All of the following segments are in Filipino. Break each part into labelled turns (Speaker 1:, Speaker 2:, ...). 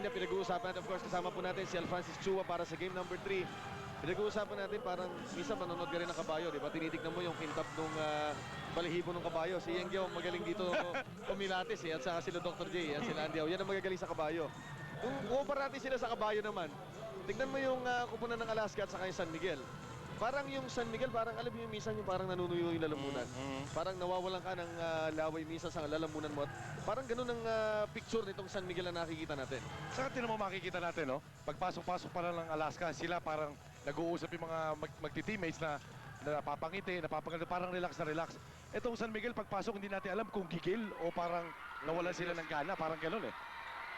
Speaker 1: kanina pinag-uusapan natin, of course, kasama po natin si Alphonsus Chua para sa game number 3. Pinag-uusapan natin parang minsan manonood ka rin ng kabayo, di ba? Tinitignan mo yung kintap ng balahibo ng kabayo. Si Yang Gyo magaling dito kumilatis at saka sila Dr. J, at sila Andy Au. Yan ang magagaling sa kabayo. Kung kumpara natin sila sa kabayo naman, tignan mo yung kupunan ng Alaska at saka yung San Miguel. Parang yung San Miguel, parang alam mo yung minsan yung parang nanunuyo yung lalamunan. Parang nawawalan ka ng laway minsan sa lalamunan mo. At parang ganun ang picture nitong San Miguel na nakikita natin.
Speaker 2: Saka tinan mo makikita natin, no? Pagpasok-pasok pa lang ng Alaska, sila parang nag-uusap yung mga magti-teammates na napapangiti, parang relax na relax. Itong San Miguel, pagpasok, hindi natin alam kung gigil o parang nawalan sila ng gana, parang ganun eh.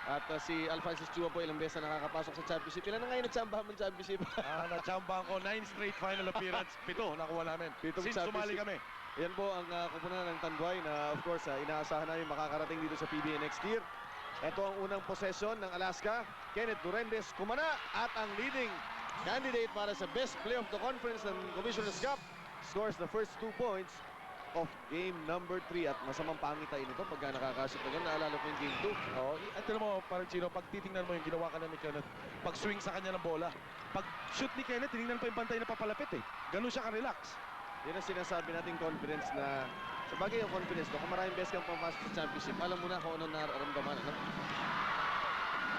Speaker 1: At si Alphonsus Chua po ilang beses na nakakapasok sa championship. Ilan na ngayon nagsambahan ng championship?
Speaker 2: Natsambahan ko, 9 straight final appearance, 7 nakuha namin. Since sumali kami.
Speaker 1: Yan po ang kupunan ng Tanduay na of course inaasahan namin makakarating dito sa PBA next year. Ito ang unang possession ng Alaska. Kenneth Durendes kumana at ang leading candidate para sa best player of the conference ng Commissioner's Cup scores the first 2 points of game number 3 at masamang pangitain ito pagka nakakashoot na ganun. Naalala ko yung game 2.
Speaker 2: Oh, at tinan mo, parang Chino, pag titingnan mo yung ginawa ka na ni Kenneth, pag swing sa kanya ng bola, pag shoot ni Kenneth, tinignan pa yung bantay na papalapit eh. Ganun siya ka-relax.
Speaker 1: Yan ang sinasabi nating confidence na sa bagay yung confidence ko, kung maraming beses kang pumasok sa championship, alam mo na kung ano nararamdaman. Ano?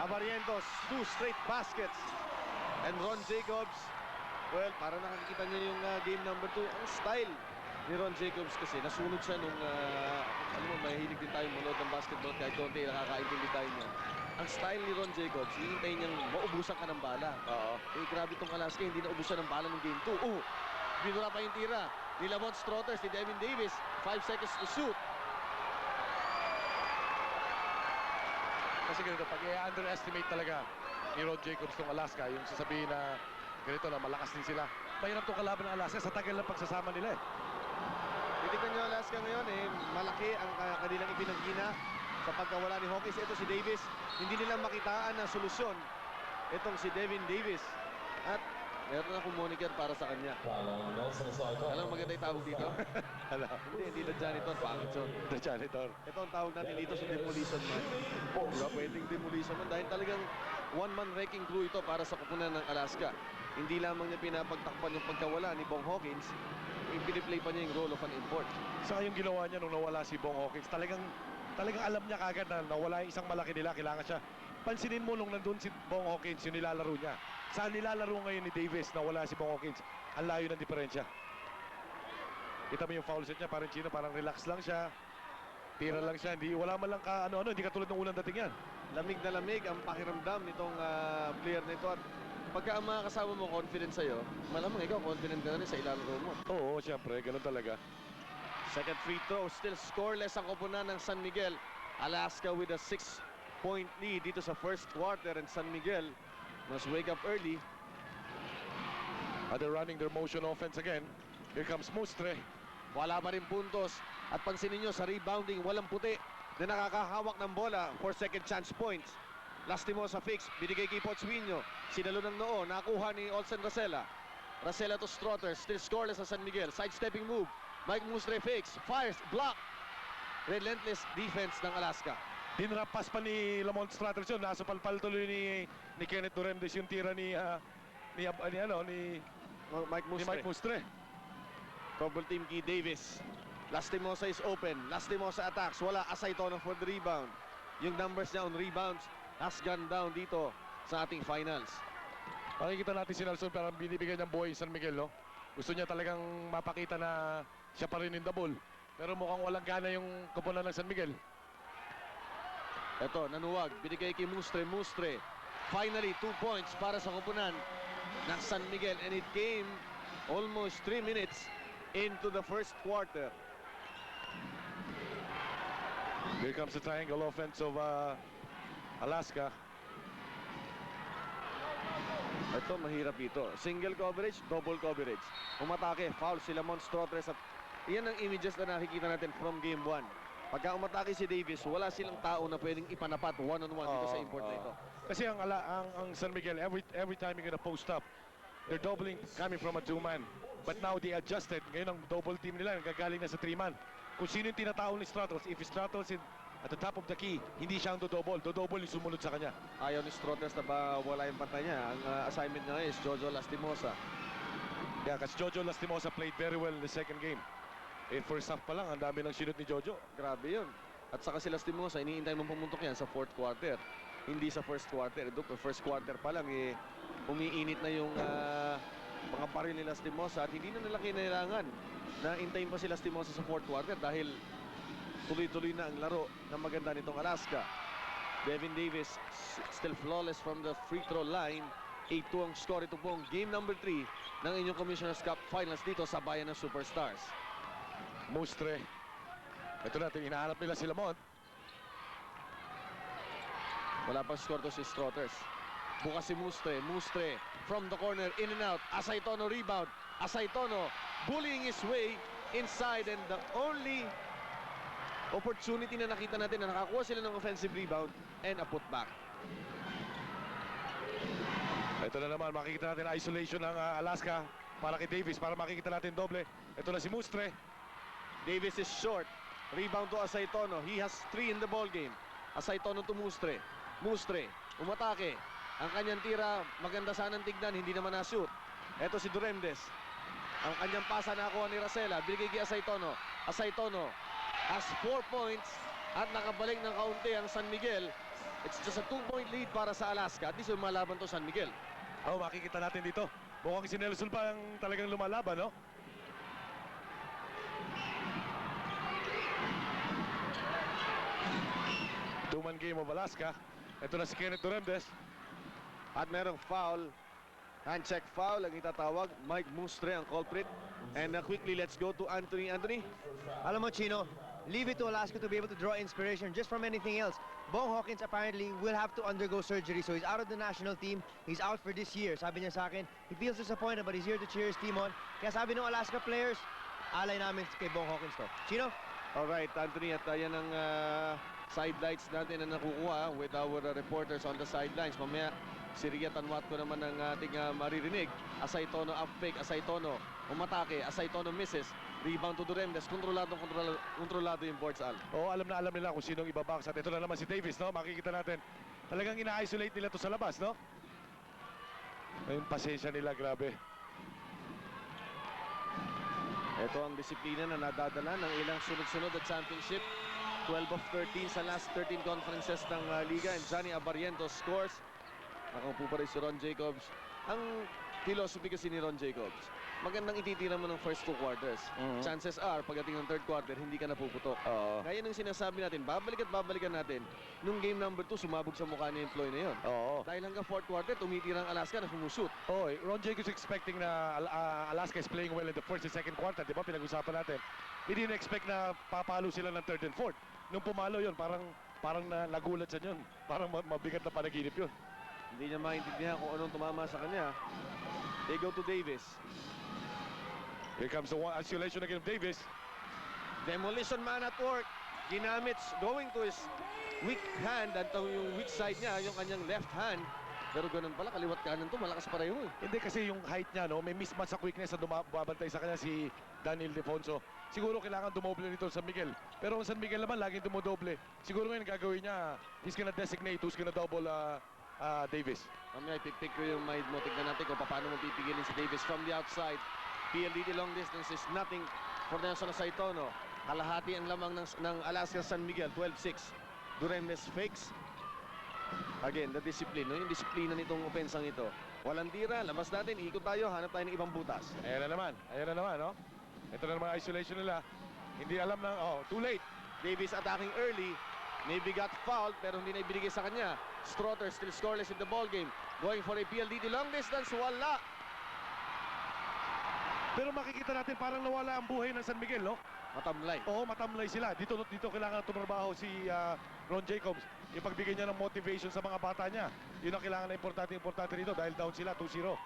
Speaker 1: Avarientos, 2 straight baskets. And Ron Jacobs, well, parang nakikita niyo yung game number 2. Ang style ni Ron Jacobs kasi nasunod siya nung alam mo, mahilig din tayo manood ng basketball kahit konti nakakaintindi tayo niya. Ang style ni Ron Jacobs, hihintayin niyang maubusan ka ng bala. Eh, grabe itong Alaska, hindi naubusan ng bala ng game 2. Binura pa yung tira ni Lamont Strothers, ni Devin Davis. 5 seconds to shoot.
Speaker 2: Kasi ganito, pag i-underestimate talaga ni Ron Jacobs tong Alaska, yung sasabihin na ganito na malakas din sila. Mahirap tong kalaban ng Alaska sa tagal ng pagsasama nila eh.
Speaker 1: Titignan nyo Alaska ngayon malaki ang kanilang ipinanggina sa pagkawala ni Hawkins. Ito si Davis, hindi nila makitaan ng solusyon. Itong si Devin Davis. At meron akong moniker para sa kanya. Alam mo maganda yung tawag dito? Hindi na janitor, pangit yun.
Speaker 2: The janitor.
Speaker 1: Ito ang tawag natin dito si Demolition Man. Diba? Pwedeng Demolition Man dahil talagang one-man wrecking crew ito para sa kupunan ng Alaska. Hindi lamang niya pinapagtakpan yung pagkawala ni Bong Hawkins, piniplay pa niya yung role of an import.
Speaker 2: Saka yung ginawa niya nung nawala si Bong Hawkins, talagang alam niya kagad na nawala yung isang malaki nila, kailangan siya. Pansinin mo nung nandun si Bong Hawkins, yung nilalaro niya. Sa nilalaro ngayon ni Davis na wala si Bong Hawkins, ang layo ng diferensya. Kita mo yung foul set niya, parang Chino, parang relax lang siya. Tira lang siya, wala man lang hindi katulad ng unang dating yan.
Speaker 1: Lamig na lamig ang pakiramdam nitong player na ito. At pagka ang mga kasama mo confident sa'yo, malamang ikaw confident ka na rin sa ilalaro mo.
Speaker 2: Oo, siyempre, ganun talaga.
Speaker 1: Second free throw, still scoreless ang koponan ng San Miguel. Alaska with a 6-point lead dito sa first quarter, and San Miguel must wake up early.
Speaker 2: They're running their motion offense again. Here comes Mustre.
Speaker 1: Wala pa rin puntos. At pansinin nyo sa rebounding, walang puti na nakakahawak ng bola for second chance points. Lastimosa fix, binigay kay Pochwinho. Sinalo ng noo, nakuha ni Olsen Racela. Racela to Strothers, still scoreless sa San Miguel. Sidestepping move, Mike Mustre fix, fires, block. Relentless defense ng Alaska.
Speaker 2: Dinrapas pa ni Lamont Strothers yun. Nasa palpal tuloy ni Kenneth Durendes yung tira ni Mike Mustre.
Speaker 1: Double team key Davis. Lastimosa is open. Lastimosa attacks. Wala. Asay Tono for the rebound. Yung numbers niya on rebounds has gone down dito sa ating finals.
Speaker 2: Makikita natin si Nelson parang binibigyan niyang buhay San Miguel, no? Gusto niya talagang mapakita na siya pa rin in the ball. Pero mukhang walang gana yung koponan ng San Miguel.
Speaker 1: Ito, nanuwag. Binigay kay Mustre. Mustre. Finally, 2 points para sa koponan ng San Miguel. And it came almost 3 minutes into the first quarter.
Speaker 2: Here comes the triangle offense of Alaska.
Speaker 1: Ito, mahirap ito. Single coverage, double coverage. Umatake, foul si Lamont Strothers. At iyan ang images na nakikita natin from game 1. Pagka umatake si Davis, wala silang tao na pwedeng ipanapat one-on-one dito sa import na ito.
Speaker 2: Kasi ang San Miguel, every time you're gonna post up, they're doubling coming from a 2-man. But now they adjusted. Ngayon ang double team nila, nagagaling na sa 3-man. Kung sino yung tinatao ni Stratos, if Stratos at the top of the key, hindi siya ang dodouble. Dodouble yung sumunod sa kanya.
Speaker 1: Ayaw ni Strotters na ba wala yung pantay niya. Ang assignment niya ngayon is Jojo Lastimosa.
Speaker 2: Yeah, kasi Jojo Lastimosa played very well in the second game. First half pa lang, ang dami ng sinut ni Jojo.
Speaker 1: Grabe yun. At saka si Lastimosa, iniintay mong pumuntok yan sa fourth quarter. Hindi sa first quarter. Doon, first quarter pa lang, umiinit na yung mga baril ni Lastimosa at hindi na nila kinailangan na intayin pa si Lastimosa sa fourth quarter dahil tuloy-tuloy na ang laro na maganda nitong Alaska. Devin Davis still flawless from the free throw line. 8-2 ang score. Ito pong game number 3 ng inyong Commissioner's Cup Finals dito sa Bayan ng Superstars.
Speaker 2: Mustre. Ito natin, hinahanap nila si Lamont.
Speaker 1: Wala pang score to si Strotters. Bukas si Mustre. Mustre from the corner, in and out. Asaytono rebound. Asaytono bullying his way inside, and the only opportunity na nakita natin na nakakuha sila ng offensive rebound and a putback.
Speaker 2: Ito na naman, makikita natin isolation ng Alaska para kay Davis, para makikita natin doble. Ito na si Mustre.
Speaker 1: Davis is short. Rebound to Asaytono. He has 3 in the ball game. Asaytono to Mustre. Mustre, umatake. Ang kanyang tira, maganda sanang tignan, hindi naman na-shoot. Ito si Duremdes. Ang kanyang pasa nakuha ni Racela. Binigay kay Asaytono. Asaytono has 4 points at nakabalik ng kaunti ang San Miguel. It's just a 2-point lead para sa Alaska. At least lumalaban to San Miguel.
Speaker 2: Oh, makikita natin dito. Mukhang si Nelson pa ang talagang lumalaban, no? Two-man game of Alaska. Ito na si Kenneth Duremdes.
Speaker 1: At merong foul. Hand check foul ang itatawag. Mike Mustre ang culprit. And quickly, let's go to Anthony. Anthony?
Speaker 3: Alam mo, Chino, leave it to Alaska to be able to draw inspiration just from anything else. Bong Hawkins apparently will have to undergo surgery, so he's out of the national team. He's out for this year. Sabi niya sa akin, he feels disappointed, but he's here to cheer his team on. Kaya sabi ng Alaska players, alay namin kay Bong Hawkins to. Chino?
Speaker 1: Alright, Anthony, at yan ang sidelights natin na nakukuha with our reporters on the sidelines. Mamaya, si Ria Tanwatko naman ang ating maririnig. Asaytono up fake, Asaytono umatake, Asaytono misses. Rebound to Duremdes, kontrolado yung boards, Al.
Speaker 2: Oh, alam na alam nila kung sinong ibabaks. At ito na naman si Davis, no? Makikita natin. Talagang ina-isolate nila to sa labas, no? Yung pasensya nila, grabe.
Speaker 1: Ito ang disiplina na nadadala ng ilang sunod-sunod at championship. 12 of 13 sa last 13 conferences ng Liga. And Johnny Abariento scores. Nakaupo pa rin si Ron Jacobs. Ang philosophy kasi ni Ron Jacobs, magandang ititira mo ng first 2 quarters. Chances are, pagdating ng third quarter, hindi ka napuputok. Kaya nang sinasabi natin, babalik at babalikan natin, nung game number 2, sumabog sa mukha ni employee na yun. Dahil hanggang fourth quarter, tumitira ang Alaska na humushoot.
Speaker 2: Oh, Ron Jacobs expecting na Alaska is playing well in the first and second quarter. Di ba, pinag-usapan natin. He didn't expect na papalo sila ng third and fourth. Nung pumalo yun, parang nagulat siya yun. Parang mabigat na panaginip yun.
Speaker 1: Hindi niya maintindihan kung anong tumama sa kanya. They go to Davis.
Speaker 2: Here comes the isolation again of Davis.
Speaker 1: Demolition man at work. Ginamit, going to his weak hand. At yung weak side niya, yung kanyang left hand. Pero ganun pala, kaliwat kanan to, malakas pareho eh.
Speaker 2: Hindi kasi yung height niya, no, may mismatch sa quickness na bumabantay sa kanya si Daniel Defonso. Siguro kailangan dumoble nito sa San Miguel. Pero ang San Miguel naman, laging dumodoble. Siguro ngayon gagawin niya, he's gonna designate who's gonna double Davis.
Speaker 1: Mamaya ipipick ko yung mind mo. Tignan natin kung paano mo pipigilin si Davis from the outside. PLDT long distance is nothing for Nelson Asaytono. Kalahati ang lamang ng Alaska San Miguel, 12-6. Duremdes fakes. Again, the discipline. No? Yung disiplina nitong opensang ito. Walang tira, labas natin, ikot tayo, hanap tayo ng ibang butas.
Speaker 2: Ayan na naman, no? Ito na naman isolation nila. Hindi alam na, too late.
Speaker 1: Davis attacking early. Maybe got fouled, pero hindi na ibinigay sa kanya. Strotter still scoreless in the ball game. Going for a PLDT long distance, wala.
Speaker 2: Pero makikita natin parang nawala ang buhay ng San Miguel, no?
Speaker 1: Matamlay.
Speaker 2: Oo, matamlay sila. Dito kailangan tumrabaho si Ron Jacobs. Ipagbigay niya ng motivation sa mga bata niya. Yun ang kailangan na importante dito dahil down sila, 2-0.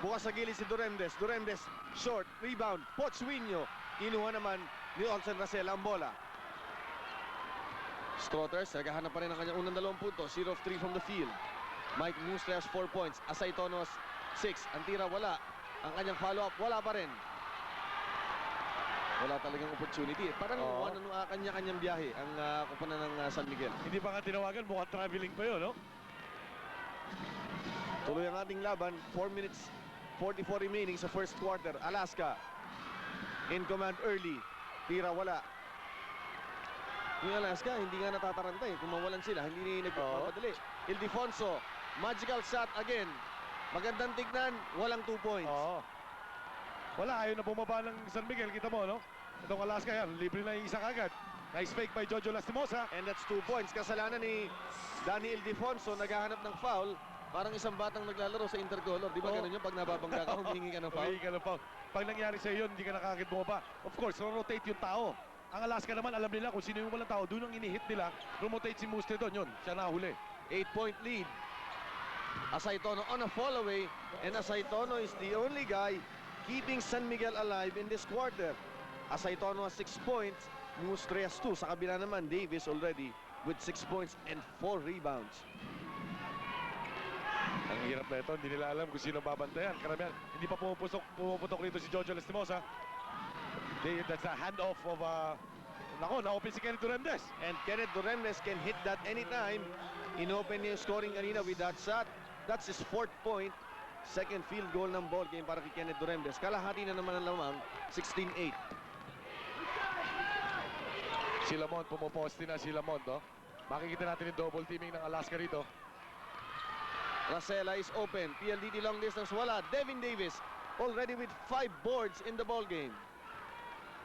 Speaker 1: Bukas sa gilid si Duremdes. Duremdes, short, rebound, Pochwinyo. Kinuha naman ni Olsen Racela ang bola. Strotters, naghahanap pa rin ang kanyang unang 2 puntos. 0 of 3 from the field. Mike Mustre has 4 points. Asaytono has 6. Ang tira, wala. Ang kanyang follow-up, wala pa rin. Wala talagang opportunity. Parang
Speaker 2: Oo.
Speaker 1: kanya-kanyang biyahe ang kupunan ng San Miguel.
Speaker 2: Hindi pa nga tinawagan, mukhang traveling pa yun, no?
Speaker 1: Tuloy ang ating laban. 4 minutes 44 remaining sa first quarter. Alaska in command early. Tira wala. Yung Alaska, hindi nga natataranta eh. Kung mawalan sila, hindi nagpapadali. Ildefonso, magical shot again. Magandang tignan, walang 2 points.
Speaker 2: Oo. Wala, ayaw na bumaba ng San Miguel, kita mo, no? Itong Alaska yan, libre na isa kagad. Nice fake by Jojo Lastimosa.
Speaker 1: And that's 2 points. Kasalanan ni Danny Ildefonso, naghahanap ng foul. Parang isang batang naglalaro sa intercolor. Di ba
Speaker 2: Oo.
Speaker 1: ganun yun? Pag nababangga ka, humihingi ka ng foul.
Speaker 2: Humingi ka ng foul. Pag nangyari sa iyo, hindi ka nakakit bumaba. Of course, rotate yung tao. Ang Alaska naman, alam nila kung sino yung walang tao. Doon ang inihit nila. Rotate si Muste doon. Yun, siya nahuli.
Speaker 1: 8-point lead. Asaytono on a fall away. And Asaytono is the only guy keeping San Miguel alive in this quarter. Asaytono has 6 points. Mustre has 2. Sa kabila naman, Davis already with 6 points and 4 rebounds.
Speaker 2: Ang hirap na ito, hindi nila alam kung sino babantayan. Karamihan, hindi pa pumuputok rito si Jojo Lastimosa. That's a handoff of na-open si Kenneth Duremdes.
Speaker 1: And Kenneth Duremdes can hit that anytime. Inopen niya yung scoring kanina with that shot. That's his 4th point. Second field goal ng ball game para kay Kenneth Duremdes. Kalahati na naman ang lamang, 16-8.
Speaker 2: Si Lamont, pumuposte na si Lamont, no? Makikita natin yung double teaming ng Alaska rito.
Speaker 1: Racela is open. PLDT long distance, wala. Devin Davis already with 5 boards in the ball game.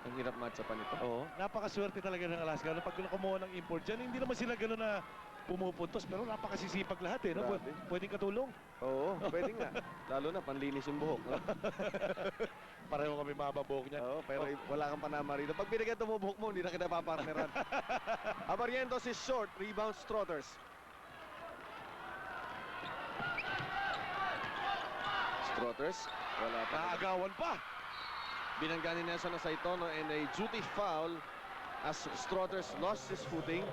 Speaker 1: Ang hirap matchapan ito.
Speaker 2: Oo. Napakaswerte talaga ng Alaska. Kung kumuha ng import dyan, hindi naman sila gano'n na pumupuntos. Pero napakasisipag lahat, eh. No?
Speaker 1: Grabe.
Speaker 2: Pwedeng katulong.
Speaker 1: Oo, pwede nga. Lalo na panlinis yung buhok. No?
Speaker 2: Pareho kami mababuhok niya.
Speaker 1: Oo, pero wala kang panama rito. Pag binigyan mo buhok mo, hindi na kita papartneran. Abarientos is short. Rebound Strotters. Strotters, wala pa.
Speaker 2: Naagawan pa.
Speaker 1: Binangga ni Nelson Asaytono and a duty foul as Strotters lost his footing.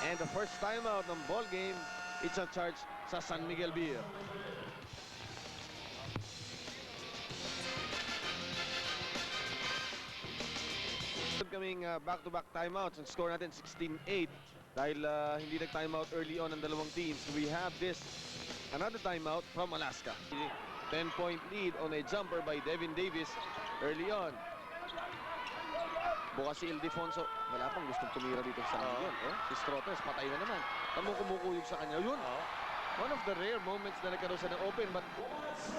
Speaker 1: And the first timeout ng ball game, it's a charge sa San Miguel Beer. Kaming back-to-back timeouts. Ang score natin 16-8 dahil hindi nag-timeout early on ang dalawang teams. We have another timeout from Alaska. 10-point lead on a jumper by Devin Davis early on. Bukas si Ildefonso. Wala pang gustong tumira dito sa Miguel. Si Strotters, patay na naman. Tamo kumukuyog sa kanya. Yun. One of the rare moments na nagkaroon sa ng open, but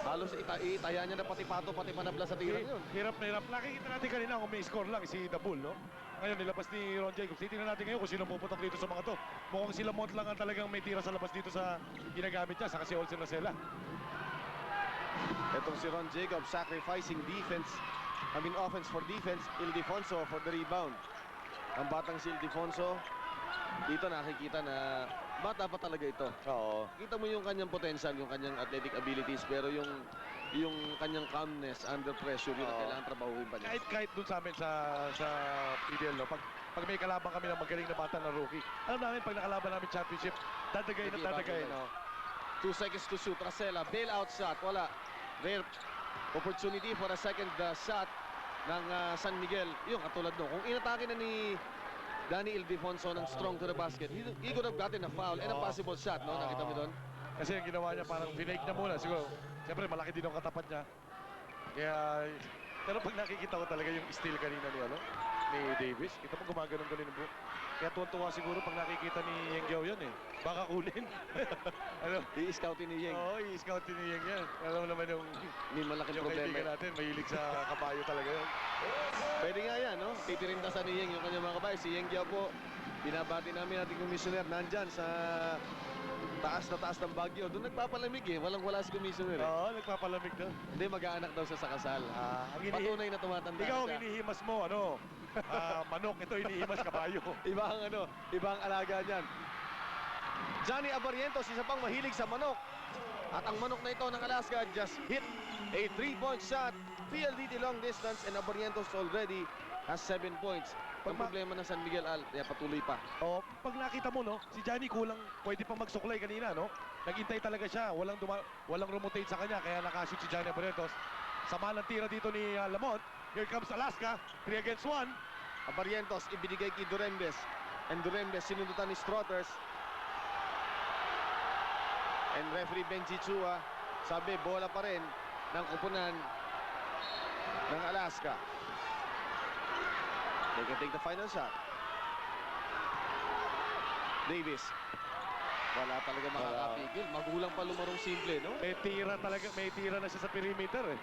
Speaker 1: halos itaya niya na pati pato, pati panabla sa tirang yun.
Speaker 2: Hirap na hirap. Nakikita natin kanina kung may score lang si The Bull, no? Ngayon, nilabas ni Ron Jacobs. Titingnan natin ngayon kung sino puputok dito sa mga to. Mukhang si Lamont lang ang talagang may tira sa labas dito sa ginagamit niya, saka si Olsen Racela.
Speaker 1: Itong si Ron Jacobs sacrificing offense for defense. Ildefonso for the rebound. Ang batang si Ildefonso, dito nakikita na bata pa talaga ito.
Speaker 2: Oo.
Speaker 1: Kita mo yung kanyang potential, yung kanyang athletic abilities, pero yung kanyang calmness under pressure, yun ang kailangan trabahuin pa niya.
Speaker 2: Kahit dun sa amin sa PDL, no? Pag may kalaban kami ng magaling na bata na rookie, alam namin pag nakalaban namin championship, dadagayin at dadagayin. No?
Speaker 1: 2 seconds to shoot. Racela, bailout shot. Wala. Rare opportunity for a second shot ng San Miguel. Yung katulad no. Kung inatake na ni Danny Ildefonso ng strong to the basket, he could have gotten a foul and a possible shot. No? Nakita mo doon?
Speaker 2: Kasi ang ginawa niya parang finake niya muna. Siguro, siyempre malaki din ang katapat niya. Kaya, pero pag nakikita ko talaga yung steal kanina ni Davis, kita mo gumaganon-ganon ng buhok. Kaya tuwan-tuwa siguro pag nakikita ni Yeng Giao yan eh. Baka kunin.
Speaker 1: I-scoutin ni Yeng.
Speaker 2: Oo, i-scout ni Yeng yan. Alam mo naman yung
Speaker 1: Malaking
Speaker 2: yung
Speaker 1: problema.
Speaker 2: kaibigan natin, mahilig sa kabayo talaga yun.
Speaker 1: Pwede nga yan, no? Titirindasan ni Yeng yung kanyang mga kabayo. Si Yeng Giao po, binabati namin ating commissioner nandyan sa taas na taas ng Baguio. Doon nagpapalamig eh. Walang-wala si commissioner eh.
Speaker 2: Oo, nagpapalamig daw.
Speaker 1: Hindi, mag-aanak daw siya sa kasal.
Speaker 2: Ang
Speaker 1: Patunay na tumatanda
Speaker 2: Ikaw,
Speaker 1: siya.
Speaker 2: hinihimas mo, manok. Ito, hinihimas kabayo.
Speaker 1: Ibang alaga niyan. Johnny Abarientos, isa pang mahilig sa manok. At ang manok na ito ng Alaska just hit a 3-point shot. PLDT long distance and Abarientos already has 7 points. Ang problema ng San Miguel kaya patuloy pa.
Speaker 2: Oh, pag nakita mo, si Johnny kulang, pwede pang magsuklay kanina, Naghintay talaga siya, walang rotate sa kanya, kaya nakashoot si Johnny Abarientos. Sama ng tira dito ni Lamont. Here comes Alaska. 3 against 1.
Speaker 1: Abarientos ibinigay kay Durembes. And Durembes sinundutan ni Strotters. And referee Benji Chua, sabi bola pa rin ng kupunan ng Alaska. They can take the final shot. Davis. Wala talaga makakapigil. Magulang pa lumarong simple, no?
Speaker 2: May tira talaga, may tira na siya sa perimeter eh.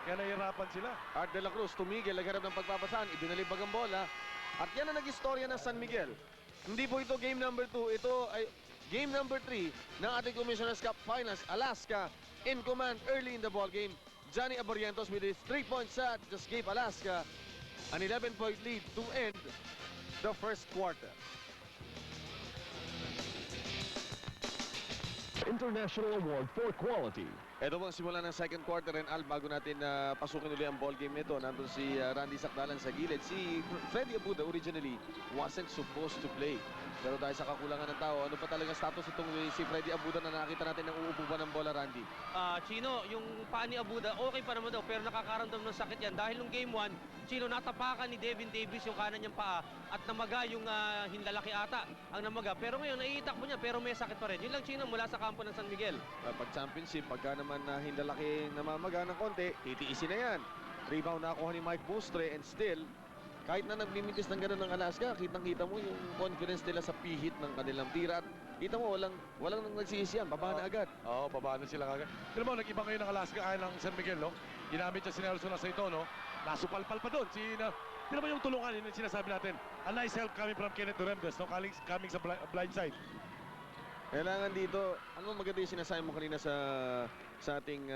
Speaker 2: Kaya nahihirapan sila.
Speaker 1: Art de la Cruz tumigil, nagharap ng pagpapasaan, ibinalibag ang bola. At yan ang nag-istorya ng San Miguel. Hindi po ito game number 2, ito ay game number 3 ng ating Commissioner's Cup Finals. Alaska in command early in the ball game. Johnny Abarientos with his 3-point shot just gave Alaska an 11-point lead to end the first quarter.
Speaker 4: International Award for Quality.
Speaker 1: Ito po ang simula ng second quarter and Al, bago natin pasukin ulit ang ball game nito, nandun si Randy Sakdalan sa gilid. Si Freddy Abuda originally wasn't supposed to play. Pero dahil sa kakulangan ng tao, ano pa talaga status itong si Freddy Abuda na nakita natin ng uupo pa ng bola, Randy?
Speaker 5: Chino, yung paa ni Abuda, okay pa naman daw, pero nakakaramdam ng sakit yan. Dahil nung game 1, Chino, natapakan ni Devin Davis yung kanan niyang paa at namaga yung hinlalaki ata ang namaga. Pero ngayon, naiitakbo niya, pero may sakit pa rin. Yun lang, Chino, mula sa kampo ng San Miguel.
Speaker 1: Pag championship, pagka naman hindalaki namamaga ng konti, titiisin na yan. Rebound nakuha ni Mike Bustre and still, kahit na naglimitis ng gano'n ng Alaska, kitang-kita mo yung confidence nila sa pihit ng kanilang tira. At kita mo, walang nagsisiyan, baba na agad.
Speaker 2: Oo, baba na sila agad. Pero mo, nag-iba ngayon ng Alaska kaya ng San Miguel, no? Ginamit siya si Nelson Aceito, no? Nasupalpal pa doon. Hindi naman yung tulungan, yun yung sinasabi natin. A nice help coming from Kenneth Durembes, no? Coming sa blind side.
Speaker 1: Kailangan dito, ano maganda yung sinasabi mo kanina sa ating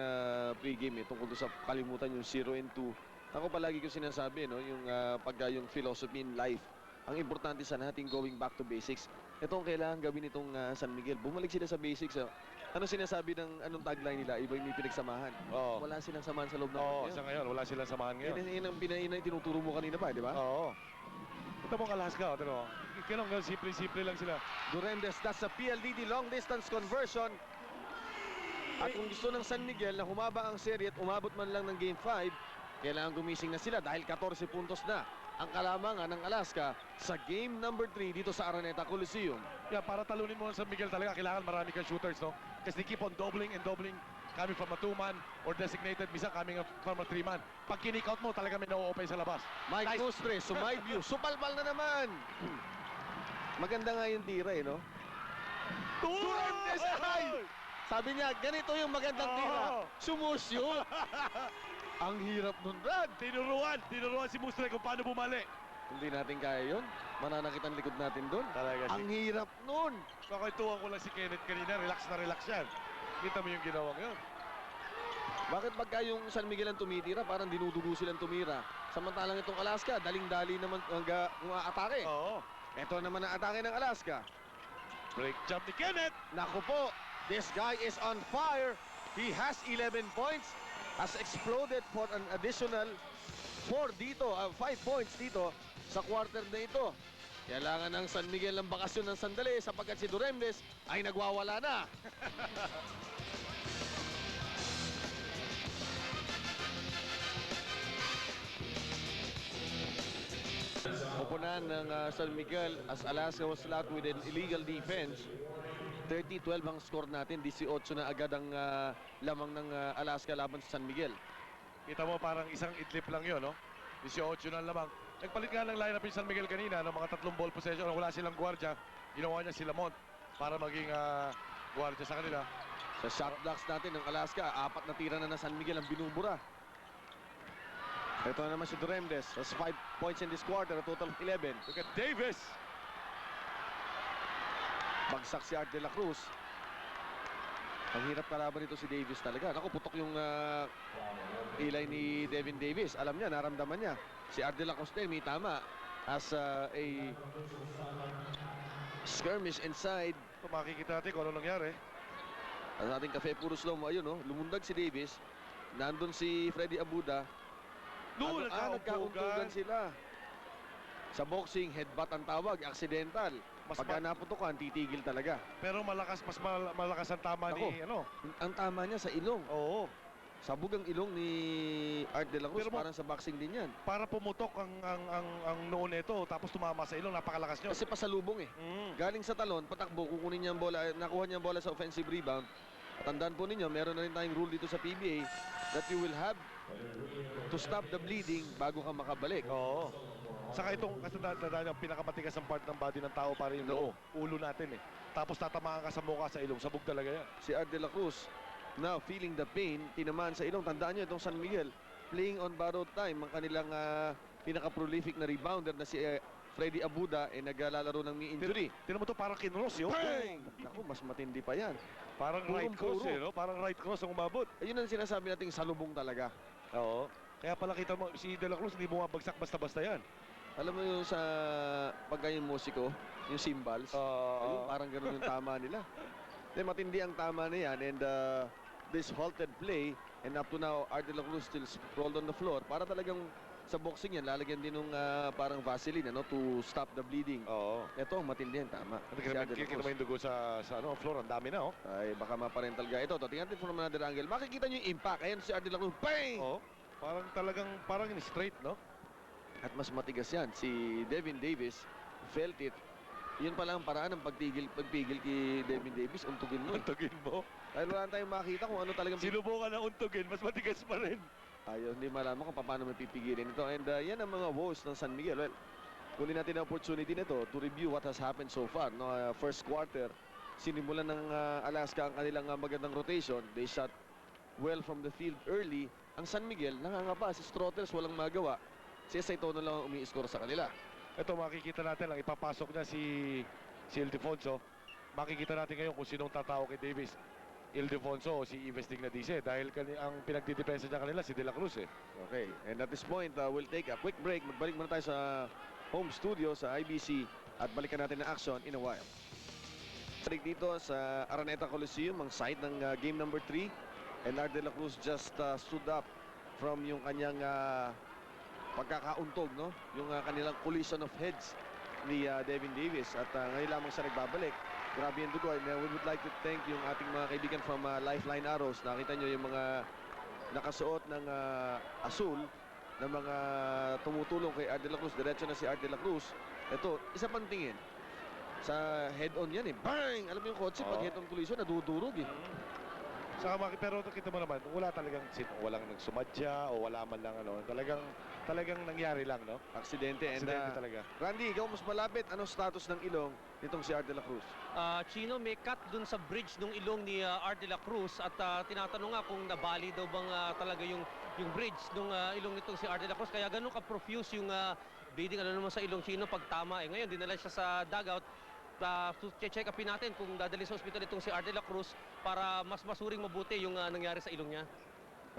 Speaker 1: pregame tungkol sa kalimutan yung 0 and 2. Ako palagi ko sinasabi, no, yung pagka yung philosophy in life. Ang importante sa natin going back to basics. Ito ang kailangan gawin itong San Miguel. Bumalik sila sa basics. Ano sinasabi ng anong tagline nila? Iba yung may pinagsamahan.
Speaker 2: Oo.
Speaker 1: Wala silang samahan sa loob ng
Speaker 2: Oo,
Speaker 1: court
Speaker 2: sa ngayon, wala silang samahan ngayon.
Speaker 1: Yun ang tinuturo mo kanina pa, di ba?
Speaker 2: Oo. Ito mong Alaska, ito no? Kailangan simple-simple lang sila.
Speaker 1: Durembes, that's a PLDT long distance conversion. At kung gusto ng San Miguel na humaba ang serye at umabot man lang ng game 5, kailangan gumising na sila dahil 14 puntos na ang kalamangan ng Alaska sa game number 3 dito sa Araneta Coliseum.
Speaker 2: Yeah, para talunin mo ang San Miguel talaga, kailangan marami kang shooters, no? Kasi they keep on doubling and doubling, coming from a 2-man or designated, misa coming from a 3-man. Pag kinik out mo, talaga may na-open sa labas.
Speaker 1: Mike
Speaker 2: Nice.
Speaker 1: Bustre, sumide view, supalpal na naman. Maganda nga yung tira, no? Durembes, ay! Sabi niya, ganito yung magandang tira.
Speaker 2: Oo.
Speaker 1: Sumusyo. Ang hirap nun, Brad.
Speaker 2: Tinuruan si Bustre kung paano bumali.
Speaker 1: Hindi natin kaya yun. Mananakit ang likod natin doon.
Speaker 2: Talaga
Speaker 1: Ang hirap nun.
Speaker 2: Kakwentuhan ko lang si Kenneth kanina, relax na relax yan. Kita mo yung ginawang yun.
Speaker 1: Bakit pagka yung San Miguel ang tumitira, parang dinudugo silang tumira. Samantalang itong Alaska, daling-dali naman ang atake.
Speaker 2: Oo.
Speaker 1: Ito naman ang atake ng Alaska.
Speaker 2: Break jump ni Kenneth.
Speaker 1: Naku po, this guy is on fire. He has 11 points. Has exploded for an additional 5 points dito sa quarter na ito. Kailangan ng San Miguel ng bakasyon ng sandali sapagkat si Durembes ay nagwawala na. Pupunan ng San Miguel as Alaska was slapped with an illegal defense. 30-12 ang score natin, 18 na agad ang lamang ng Alaska laban sa San Miguel.
Speaker 2: Kita mo parang isang idlip lang yun, no? 18 na lamang. Nagpalit nga ng lineup yung San Miguel kanina, no? Mga 3 ball possession, wala silang gwardiya. Ginawa niya si Lamont para maging gwardiya sa kanila.
Speaker 1: Sa shot blocks natin ng Alaska, 4 na tira na ng San Miguel ang binubura. Ito na naman si Durembes. Has 5 points in this quarter, a total of 11.
Speaker 2: Look at Davis.
Speaker 1: Bagsak si Art de la Cruz. Ang hirap kalaban nito si Davis talaga. Naku, putok yung ilay ni Devin Davis. Alam niya, naramdaman niya. Si Art de la Cruz din, may tama. As a skirmish inside.
Speaker 2: So, makikita natin kung ano nangyari.
Speaker 1: Ang ating cafe puro slow mo. Ayun, no? Lumundag si Davis. Nandun si Freddy Abuda. Nagkauntugan sila. Sa boxing, headbutt ang tawag, accidental. Pagka naputukan, titigil talaga.
Speaker 2: Pero malakas, mas malakas ang tama
Speaker 1: Ako.
Speaker 2: ni, ano?
Speaker 1: Ang tama niya sa ilong.
Speaker 2: Oo.
Speaker 1: Sabog ang ilong ni Art de la Cruz,
Speaker 2: Pero
Speaker 1: parang sa boxing din yan.
Speaker 2: Para pumutok ang noo nito, tapos tumama sa ilong, napakalakas nyo.
Speaker 1: Kasi pasalubong eh. Galing sa talon, patakbo, kukunin niya ang bola, nakuha niya ang bola sa offensive rebound. At tandaan po ninyo, meron na rin tayong rule dito sa PBA that you will have to stop the bleeding bago ka makabalik.
Speaker 2: Oo. Saka itong kasandaan yung pinakamatigas ang part ng body ng tao para yung noo, ulo natin eh. Tapos tatamaan ka sa mukha, sa ilong, sabog talaga yan.
Speaker 1: Si Art de la Cruz, now feeling the pain, tinamaan sa ilong. Tandaan nyo, itong San Miguel, playing on borrowed time, ang kanilang pinaka-prolific na rebounder na si Freddy Abuda, naglalaro ng knee injury.
Speaker 2: Tinan mo to, parang kinross yun.
Speaker 1: Bang! Naku, mas matindi pa yan.
Speaker 2: Parang right cross eh, no? Parang right cross ang umabot.
Speaker 1: Ayun ang sinasabi nating salubong talaga.
Speaker 2: Oo. Kaya pala kita mo, si De La Cruz hindi bumabagsak basta-basta yan.
Speaker 1: Alam mo yung sa pagkayong musiko, yung cymbals, ayun, parang ganun yung tama nila. Then matindi ang tama na yan, and this halted play, and up to now, Art de la Cruz still sprawled on the floor. Para talagang sa boxing yan, lalagyan din ng parang Vaseline, to stop the bleeding.
Speaker 2: Oo.
Speaker 1: Ito, matindi yan, tama. Si Art de la
Speaker 2: Kikita
Speaker 1: Cruz.
Speaker 2: mo yung dugo sa floor, ang dami na, oh.
Speaker 1: Ay, baka ma-parental guy. Ito, tingnan natin from another angle. Makikita nyo yung impact. Ayan si Art de la Cruz. Bang!
Speaker 2: Oo. Parang straight, no?
Speaker 1: At mas matigas yan. Si Devin Davis felt it. Yun pala ang paraan ng pagpigil kay Devin Davis. Untugin mo.
Speaker 2: Untugin mo.
Speaker 1: Dahil wala tayong makita kung ano talagang...
Speaker 2: Sinubukan na untugin, mas matigas pa rin.
Speaker 1: Ayun, hindi malaman kung paano may pipigilin ito. And yan ang mga woes ng San Miguel. Well, kunin natin ang opportunity nito to review what has happened so far. No, first quarter, sinimulan ng Alaska ang kanilang magandang rotation. They shot well from the field early. Ang San Miguel, nangangapa. Si Strotters walang magawa. Si Saito na lang ang umi-score sa kanila.
Speaker 2: Ito, makikita natin lang, ipapasok niya si Ildefonso. Makikita natin ngayon kung sinong tatawag kay Davis. Ildefonso o si Ives Dignadice. Dahil ang pinagdidepensa niya kanila si De La Cruz eh.
Speaker 1: Okay, and at this point, we'll take a quick break. Magbalik muna tayo sa home studio sa IBC at balikan natin ang action in a while. Balik dito sa Araneta Coliseum, ang site ng game number 3. And Art de la Cruz just stood up from yung kanyang pagkakauntog, no? Yung kanilang collision of heads ni Devin Davis. At ngayon lamang siya nagbabalik. Grabe yung dugo. And we would like to thank yung ating mga kaibigan from Lifeline Arrows. Nakita nyo yung mga nakasuot ng asul na mga tumutulong kay Art de la Cruz. Diretso na si Art de la Cruz. Ito, isa pang tingin. Sa head-on yan eh. Bang! Alam mo yung kotse, pag head-on collision, nadudurog eh.
Speaker 2: Saka pero kita mo naman, walang nagsumadya o wala man lang talagang nangyari lang, no?
Speaker 1: Aksidente. And
Speaker 2: Aksidente talaga.
Speaker 1: Randy, ikaw mas malapit. Anong status ng ilong nitong si Art de la Cruz?
Speaker 5: Chino, may cut dun sa bridge ng ilong ni Art de la Cruz at tinatanong nga kung nabali daw bang talaga yung bridge ng ilong nitong si Art de la Cruz. Kaya ganun ka-profuse yung bleeding naman sa ilong, Chino, pag tama. Ngayon, dinala siya sa dugout. Check upin natin kung dadali sa ospital itong si Art de la Cruz para mas masuring mabuti yung nangyari sa ilong niya.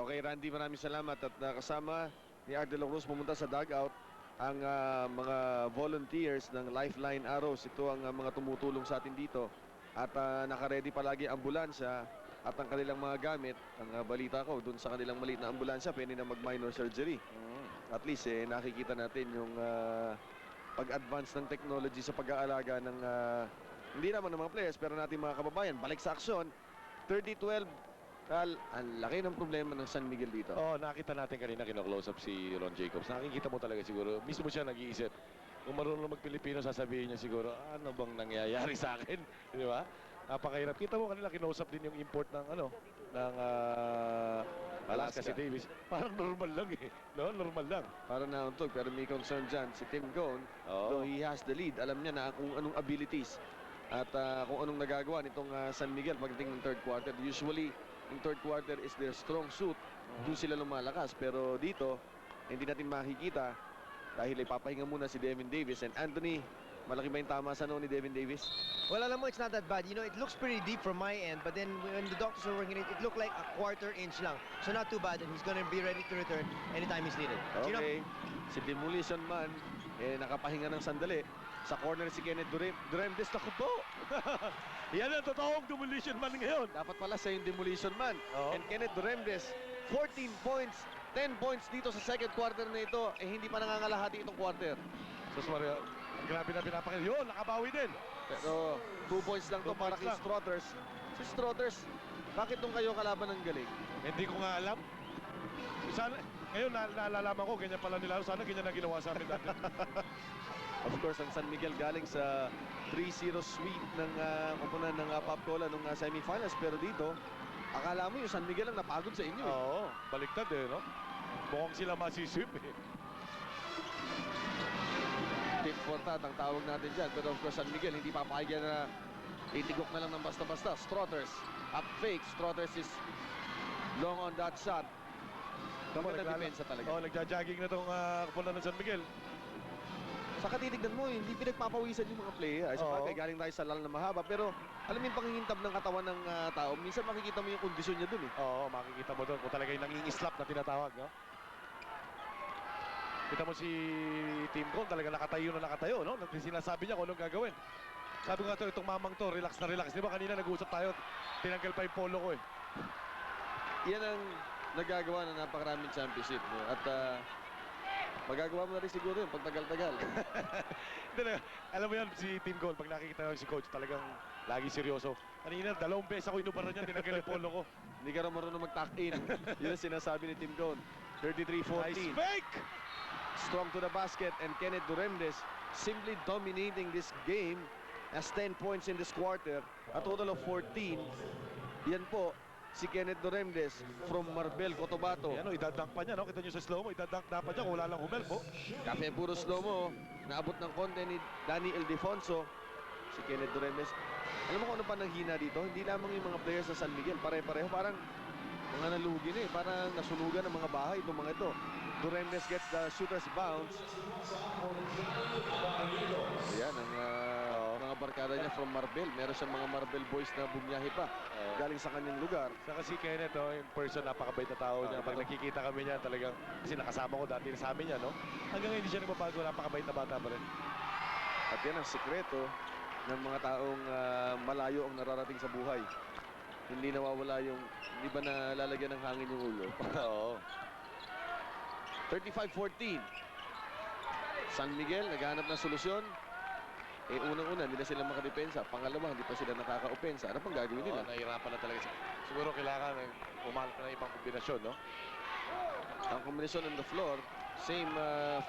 Speaker 1: Okay, Randy, maraming salamat. At kasama ni Art de la Cruz pumunta sa dugout ang mga volunteers ng Lifeline Arrows. Ito ang mga tumutulong sa atin dito. At nakaredy palagi ang ambulansya at ang kanilang mga gamit. Ang balita ko, dun sa kanilang maliit na ambulansya, pwede na mag-minor surgery. At least, nakikita natin yung pag-advance ng technology sa pag-aalaga ng hindi naman ng mga players pero natin mga kababayan. Balik sa aksyon, 30-12. Ang laki ng problema ng San Miguel dito.
Speaker 2: Oh, nakita natin kanina kino-close up si Ron Jacobs. Nakikita mo talaga siguro, mismo siya nag-iisip. Kung marunong mag-Pilipino, sasabihin niya siguro, ano bang nangyayari sa akin? Di ba? Napakahirap. Kita mo kanila, kinausap din yung import ng Alaska si Davis. Parang normal lang eh. No? Normal lang.
Speaker 1: Para nauntog, pero may concern dyan. Si Tim Cone, though he has the lead, alam niya na kung anong abilities at kung anong nagagawa nitong San Miguel pagdating ng third quarter. Usually, yung third quarter is their strong suit. Doon sila lumalakas. Pero dito, hindi natin makikita dahil ipapahinga muna si Devin Davis. And Anthony, malaki ba yung tama sa ni Devin Davis?
Speaker 3: Well, alam mo, it's not that bad. You know, it looks pretty deep from my end, but then when the doctors were working it, it looked like a quarter-inch lang. So not too bad, and he's gonna be ready to return anytime he's needed. Gino?
Speaker 1: Okay. Si Demolition Man, nakapahinga ng sandali. Sa corner si Kenneth Duremdes. Naku po!
Speaker 2: Yan ang totoong Demolition Man ngayon.
Speaker 1: Dapat pala sa yung Demolition Man. And Kenneth Duremdes, 14 points, 10 points dito sa second quarter na ito. Hindi pa nangangalahati itong quarter.
Speaker 2: Sus Maria, grabe na pinapakita. Yun, nakabawi din.
Speaker 1: Pero 2 points lang to
Speaker 2: 2
Speaker 1: para
Speaker 2: points
Speaker 1: kay
Speaker 2: lang.
Speaker 1: Strotters. Si Strotters, Bakit nung kayo kalaban ng galing?
Speaker 2: Hindi ko nga alam. Sana, ngayon naalalaman ko, ganyan pala nila. Sana ganyan na ginawa sa amin dati.
Speaker 1: Of course, ang San Miguel galing sa 3-0 sweep ng koponan ng Papcola nung semifinals. Pero dito, akala mo yung San Miguel ang napagod sa inyo.
Speaker 2: Oo, baliktad eh, no? Mukhang sila masisip eh.
Speaker 1: Tip for tat ang tawag natin dyan. Pero of course, San Miguel hindi papakigyan na itigok na lang ng basta-basta. Strotters, up fake. Strotters is long on that shot. Maganda depensa talaga.
Speaker 2: Oh, nagja-jogging na itong koponan ng San Miguel.
Speaker 1: Saka titignan mo, hindi pinagpapawisan yung mga player. Ay,
Speaker 2: Oo.
Speaker 1: sabagay, galing tayo sa lal na mahaba. Pero alam mo yung pangingintab ng katawan ng tao, minsan makikita mo yung kondisyon niya dun eh.
Speaker 2: Oo, makikita mo doon kung talaga yung nangingislap na tinatawag, no? Kita mo si Team Gold, talaga nakatayo, no? Sinasabi niya kung anong gagawin. Sabi ko nga to, itong mamang to, relax na relax. Di ba kanina nag-uusap tayo, tinanggal pa yung polo ko eh.
Speaker 1: Yan ang nagagawa ng napakaraming championship. No? At magagawa mo na rin siguro yun pag tagal-tagal.
Speaker 2: Hindi na, alam mo yan, si Team Gold, pag nakikita ko si Coach, talagang lagi seryoso. Kanina, 2 beses ako inubaran niya, tinanggal yung polo ko.
Speaker 1: Hindi ka rin marunong mag-tuck-in. Yun ang sinasabi ni Team Gold. 33-14.
Speaker 2: Nice fake!
Speaker 1: Strong to the basket, and Kenneth Duremdes simply dominating this game. Has 10 points in this quarter. A total of 14. Yan po, si Kenneth Duremdes from Marbel, Cotabato.
Speaker 2: Yan o, idadunk pa niya, no? Kita niyo sa slow-mo, idadunk dapat niya kung wala lang humelpo.
Speaker 1: Kape puro slow-mo. Naabot ng konti ni Danny Ildefonso. Si Kenneth Duremdes. Alam mo kung ano pa nanghina dito? Hindi lamang yung mga players sa San Miguel. Pare-pareho. Parang mga nalugi na eh. Parang nasunugan ng mga bahay itong mga ito. Duremdes gets the shooter's bounce. Ayan, ang mga barkada niya from Marbel. Meron siyang mga Marbel boys na bumiyahe pa. Galing sa kanyang lugar.
Speaker 2: Saka si Kenneth, oh, in person, napakabait na tao niya. Pag nakikita kami niya, talagang, kasi nakasama ko dati sa amin niya, no? Hanggang ngayon, hindi siya nagbabago, napakabait na bata pa rin.
Speaker 1: At yan ang sikreto ng mga taong malayo ang nararating sa buhay. Hindi nawawala yung, hindi ba nalalagyan ng hangin yung ulo?
Speaker 2: Oo.
Speaker 1: 35-14. San Miguel, naghahanap ng solusyon. Eh, unang-una, hindi na sila makadepensa. Pangalawa, hindi pa sila nakaka-opensa. Ano pang gagawin nila?
Speaker 2: Nahihirapan na talaga. Siguro kailangan umalap na ibang kombinasyon, no?
Speaker 1: Ang kombinasyon on the floor, same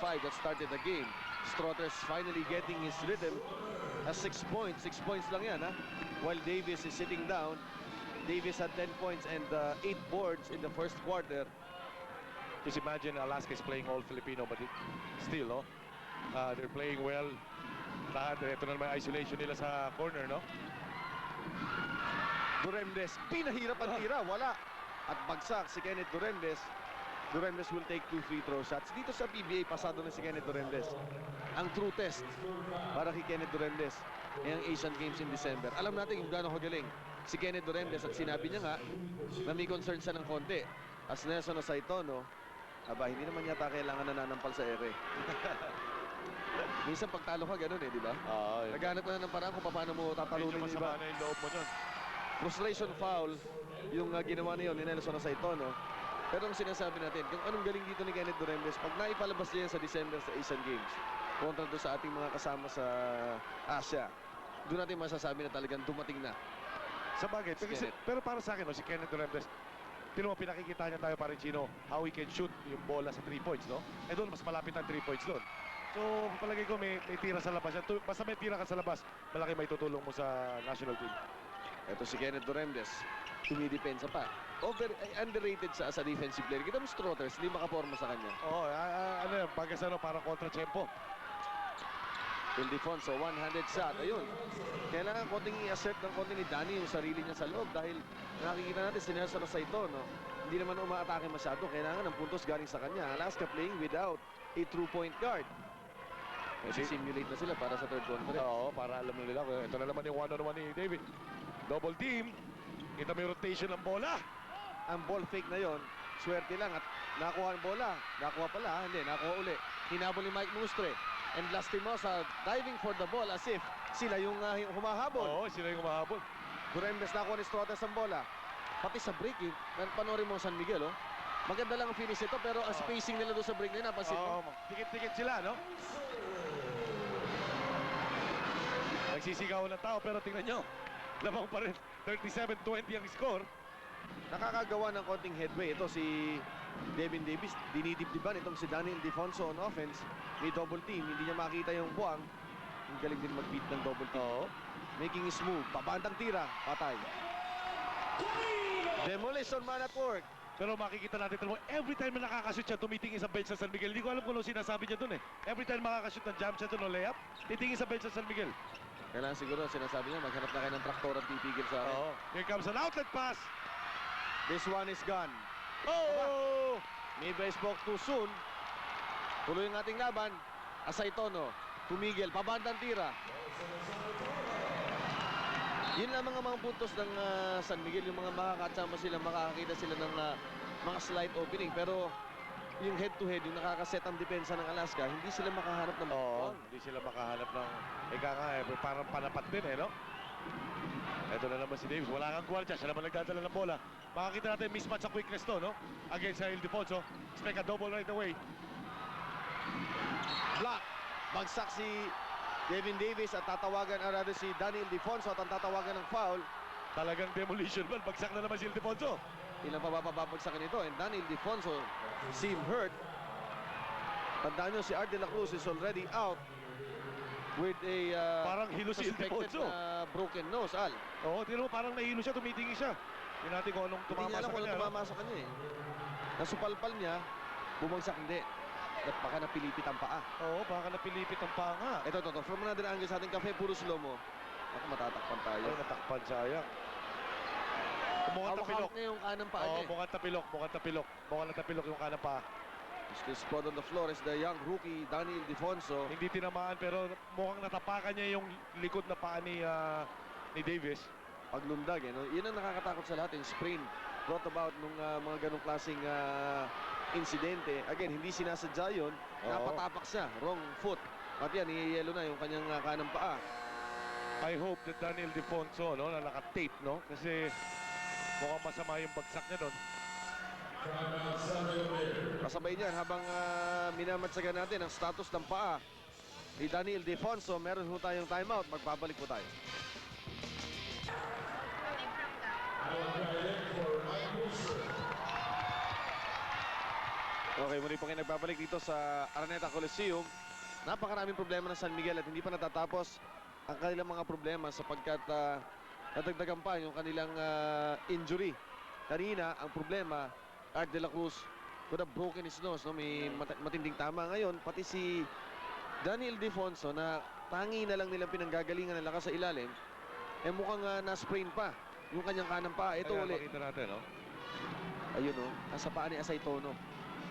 Speaker 1: five that started the game. Strotters finally getting his rhythm. Has 6 points. 6 points lang yan, ha? While Davis is sitting down. Davis had 10 points and 8 boards in the first quarter.
Speaker 2: Just imagine Alaska is playing all Filipino, but still, no? They're playing well. Lahat, ito na naman isolation nila sa corner, no?
Speaker 1: Duremdes, pinahirap ang tira. Wala. At bagsak si Kenneth Duremdes. Duremdes will take 2 free throw shots. Dito sa PBA, pasado na si Kenneth Duremdes. Ang true test para kay Kenneth Duremdes ay ang Asian Games in December. Alam natin kung gaano kagaling si Kenneth Duremdes at sinabi niya nga na may concern siya ng konti. As Nelson Osaitono, aba, hindi naman yata kailangan nananampal sa ere. Minsan pagtalo ka, ganun eh, di ba?
Speaker 2: Oo.
Speaker 1: Naghanap ka na ng paraan kung paano mo tatalunin,
Speaker 2: Medyo
Speaker 1: di ba?
Speaker 2: masama na yung loob mo dyan.
Speaker 1: Frustration foul yung ginawa niya ni Nelson Osaitono. Pero ang sinasabi natin, kung anong galing dito ni Kenneth Duremdes, pag naipalabas niya yan sa December sa Asian Games, kontra doon sa ating mga kasama sa Asia, doon natin masasabi na talagang dumating na.
Speaker 2: Sa bagay,
Speaker 1: Si Kenneth.
Speaker 2: pero para sa akin, no, si Kenneth Duremdes, tinan mo, pinakikita niya tayo parin Chino, how he can shoot yung bola sa 3 points, no? Eh doon, mas malapit ang 3 points doon. So, palagay ko, may tira sa labas. Basta may tira ka sa labas, malaki may tutulong mo sa national team.
Speaker 1: Ito si Kenneth Duremdes, tumidepensa pa. Underrated sa defensive player. Kita mo Strotters, hindi makaporma sa kanya.
Speaker 2: Oo, ano yan, bagas ano, parang kontra-tempo.
Speaker 1: Ildefonso, one-handed shot. Ayun. Kailangan konting i-assert ng konti ni Danny yung sarili niya sa loob dahil nakikita natin si Nelson Osaitono, hindi naman umaatake masyado. Kailangan ng puntos galing sa kanya. Alaska playing without a true point guard. Simulate na sila para sa third conference.
Speaker 2: Oo, para alam nila. Ito na naman yung one-on-one ni David. Double team. Kita may rotation ng bola.
Speaker 1: Ang ball fake na yon, swerte lang at nakuha ang bola. Nakuha pala, hindi, nakuha uli. Hinabol ni Mike Mustre. And Lastimosa diving for the ball as if sila yung humahabol.
Speaker 2: Oo, sila yung umahabol.
Speaker 1: Duremdes nakuha ni Strotters ang bola. Pati sa break, panoorin mo San Miguel, oh. Maganda lang ang finish ito, pero ang spacing nila doon sa break na yun, napansin mo?
Speaker 2: Oo, tikit-tikit sila, no? Nagsisigaw ng tao, pero tingnan nyo. Lamang pa rin. 37-20 ang score.
Speaker 1: Nakakagawa ng konting headway. Ito si Devin Davis, dinidibdiban itong si Daniel Defonso on offense. May double team, hindi niya makita yung buwang. Ang galing din mag-beat ng double team.
Speaker 2: Oo.
Speaker 1: Making his move, pabandang tira, patay. Demolition man at work.
Speaker 2: Pero makikita natin, every time na nakakashoot siya, tumitingin sa bench sa San Miguel. Hindi ko alam kung ano sinasabi niya dun eh. Every time makakashoot ng jump shot o layup, titingin sa bench sa San Miguel.
Speaker 1: Kailangan siguro sinasabi niya, maghanap na kayo ng traktor at titigil sa akin.
Speaker 2: Oo. Here comes an outlet pass.
Speaker 1: This one is gone.
Speaker 2: Oh!
Speaker 1: Maybe I spoke too soon. Tuloy ang ating laban. Asaytono, tumigil, pabandang tira. Yun lang mga puntos ng San Miguel, yung mga makakatsama sila, makakakita sila ng mga slight opening. Pero yung head-to-head, yung nakakaset ang depensa ng Alaska, hindi sila makahanap ng
Speaker 2: Oo,
Speaker 1: ball.
Speaker 2: hindi sila makahanap ng... Ika nga eh, parang panapat din eh, no? Ito na naman si Davis. Wala kang gwardiya. Siya naman nagdadala ng bola. Makakita natin mismatch sa quickness to, no? Against sa Ildefonso. Expect a double right away.
Speaker 1: Block. Bagsak si Devin Davis at tatawagan, or rather si Daniel Defonso at ang tatawagan ng foul.
Speaker 2: Talagang demolition man. Bagsak na naman si Ildefonso.
Speaker 1: Ilang pababagsakan ito. And Daniel Defonso seem hurt. Tandaan nyo, si Art de la Cruz is already out with a
Speaker 2: Parang hilo si
Speaker 1: suspected
Speaker 2: Ildefonso.
Speaker 1: broken nose, Al.
Speaker 2: Oo, tignan mo, parang nahilo siya, tumitingi siya. Hindi natin kung anong
Speaker 1: Hindi
Speaker 2: tumama
Speaker 1: niya alam
Speaker 2: sa
Speaker 1: kung
Speaker 2: kanya.
Speaker 1: ano
Speaker 2: no?
Speaker 1: tumama sa kanya eh. Nasupalpal niya, bumagsak hindi. At baka napilipit ang paa.
Speaker 2: Oo, baka napilipit ang paa nga.
Speaker 1: Ito, from another angle sa ating cafe, puro slow mo. Ako matatakpan tayo.
Speaker 2: Ay, natakpan, sayang. Mukhang tapilok.
Speaker 1: Hawak niya yung kanang paa
Speaker 2: Oo,
Speaker 1: niya eh.
Speaker 2: mukhang tapilok, mukhang tapilok. Mukhang natapilok yung kanang paa.
Speaker 1: Still spot on the floor is the young rookie, Daniel Defonso.
Speaker 2: Hindi tinamaan pero mukhang natapakan niya yung likod na paa ni Davis.
Speaker 1: Paglundag eh. No? Yun ang nakakatakot sa lahat, yung sprain brought about nung mga ganong klaseng insidente. Again, hindi sinasadya yun.
Speaker 2: Oo.
Speaker 1: Napatapak siya, wrong foot. At yan, niyayelo na yung kanyang kanang paa.
Speaker 2: I hope that Daniel Defonso, no, na naka-tape, no? Kasi mukhang masama yung bagsak niya doon.
Speaker 1: Kasabay niyan, habang minamatsagan natin ang status ng paa ni Daniel Defonso, meron ho tayong timeout. Magbabalik po tayo. Okay, muli po kayo nagbabalik dito sa Araneta Coliseum. Napakaraming problema ng San Miguel at hindi pa natatapos ang kanilang mga problema sapagkat nadagdagan pa yung kanilang injury. Kanina, ang problema, Art de la Cruz could have broken his nose. No? May matinding tama ngayon. Pati si Daniel Defonso na tangi na lang nilang pinanggagalingan ng lakas sa ilalim, eh mukhang na-sprain pa yung kanyang kanang paa. Ito
Speaker 2: Ayan,
Speaker 1: ulit.
Speaker 2: makita natin, no?
Speaker 1: Ayun o, nasa paa ni Asaytono.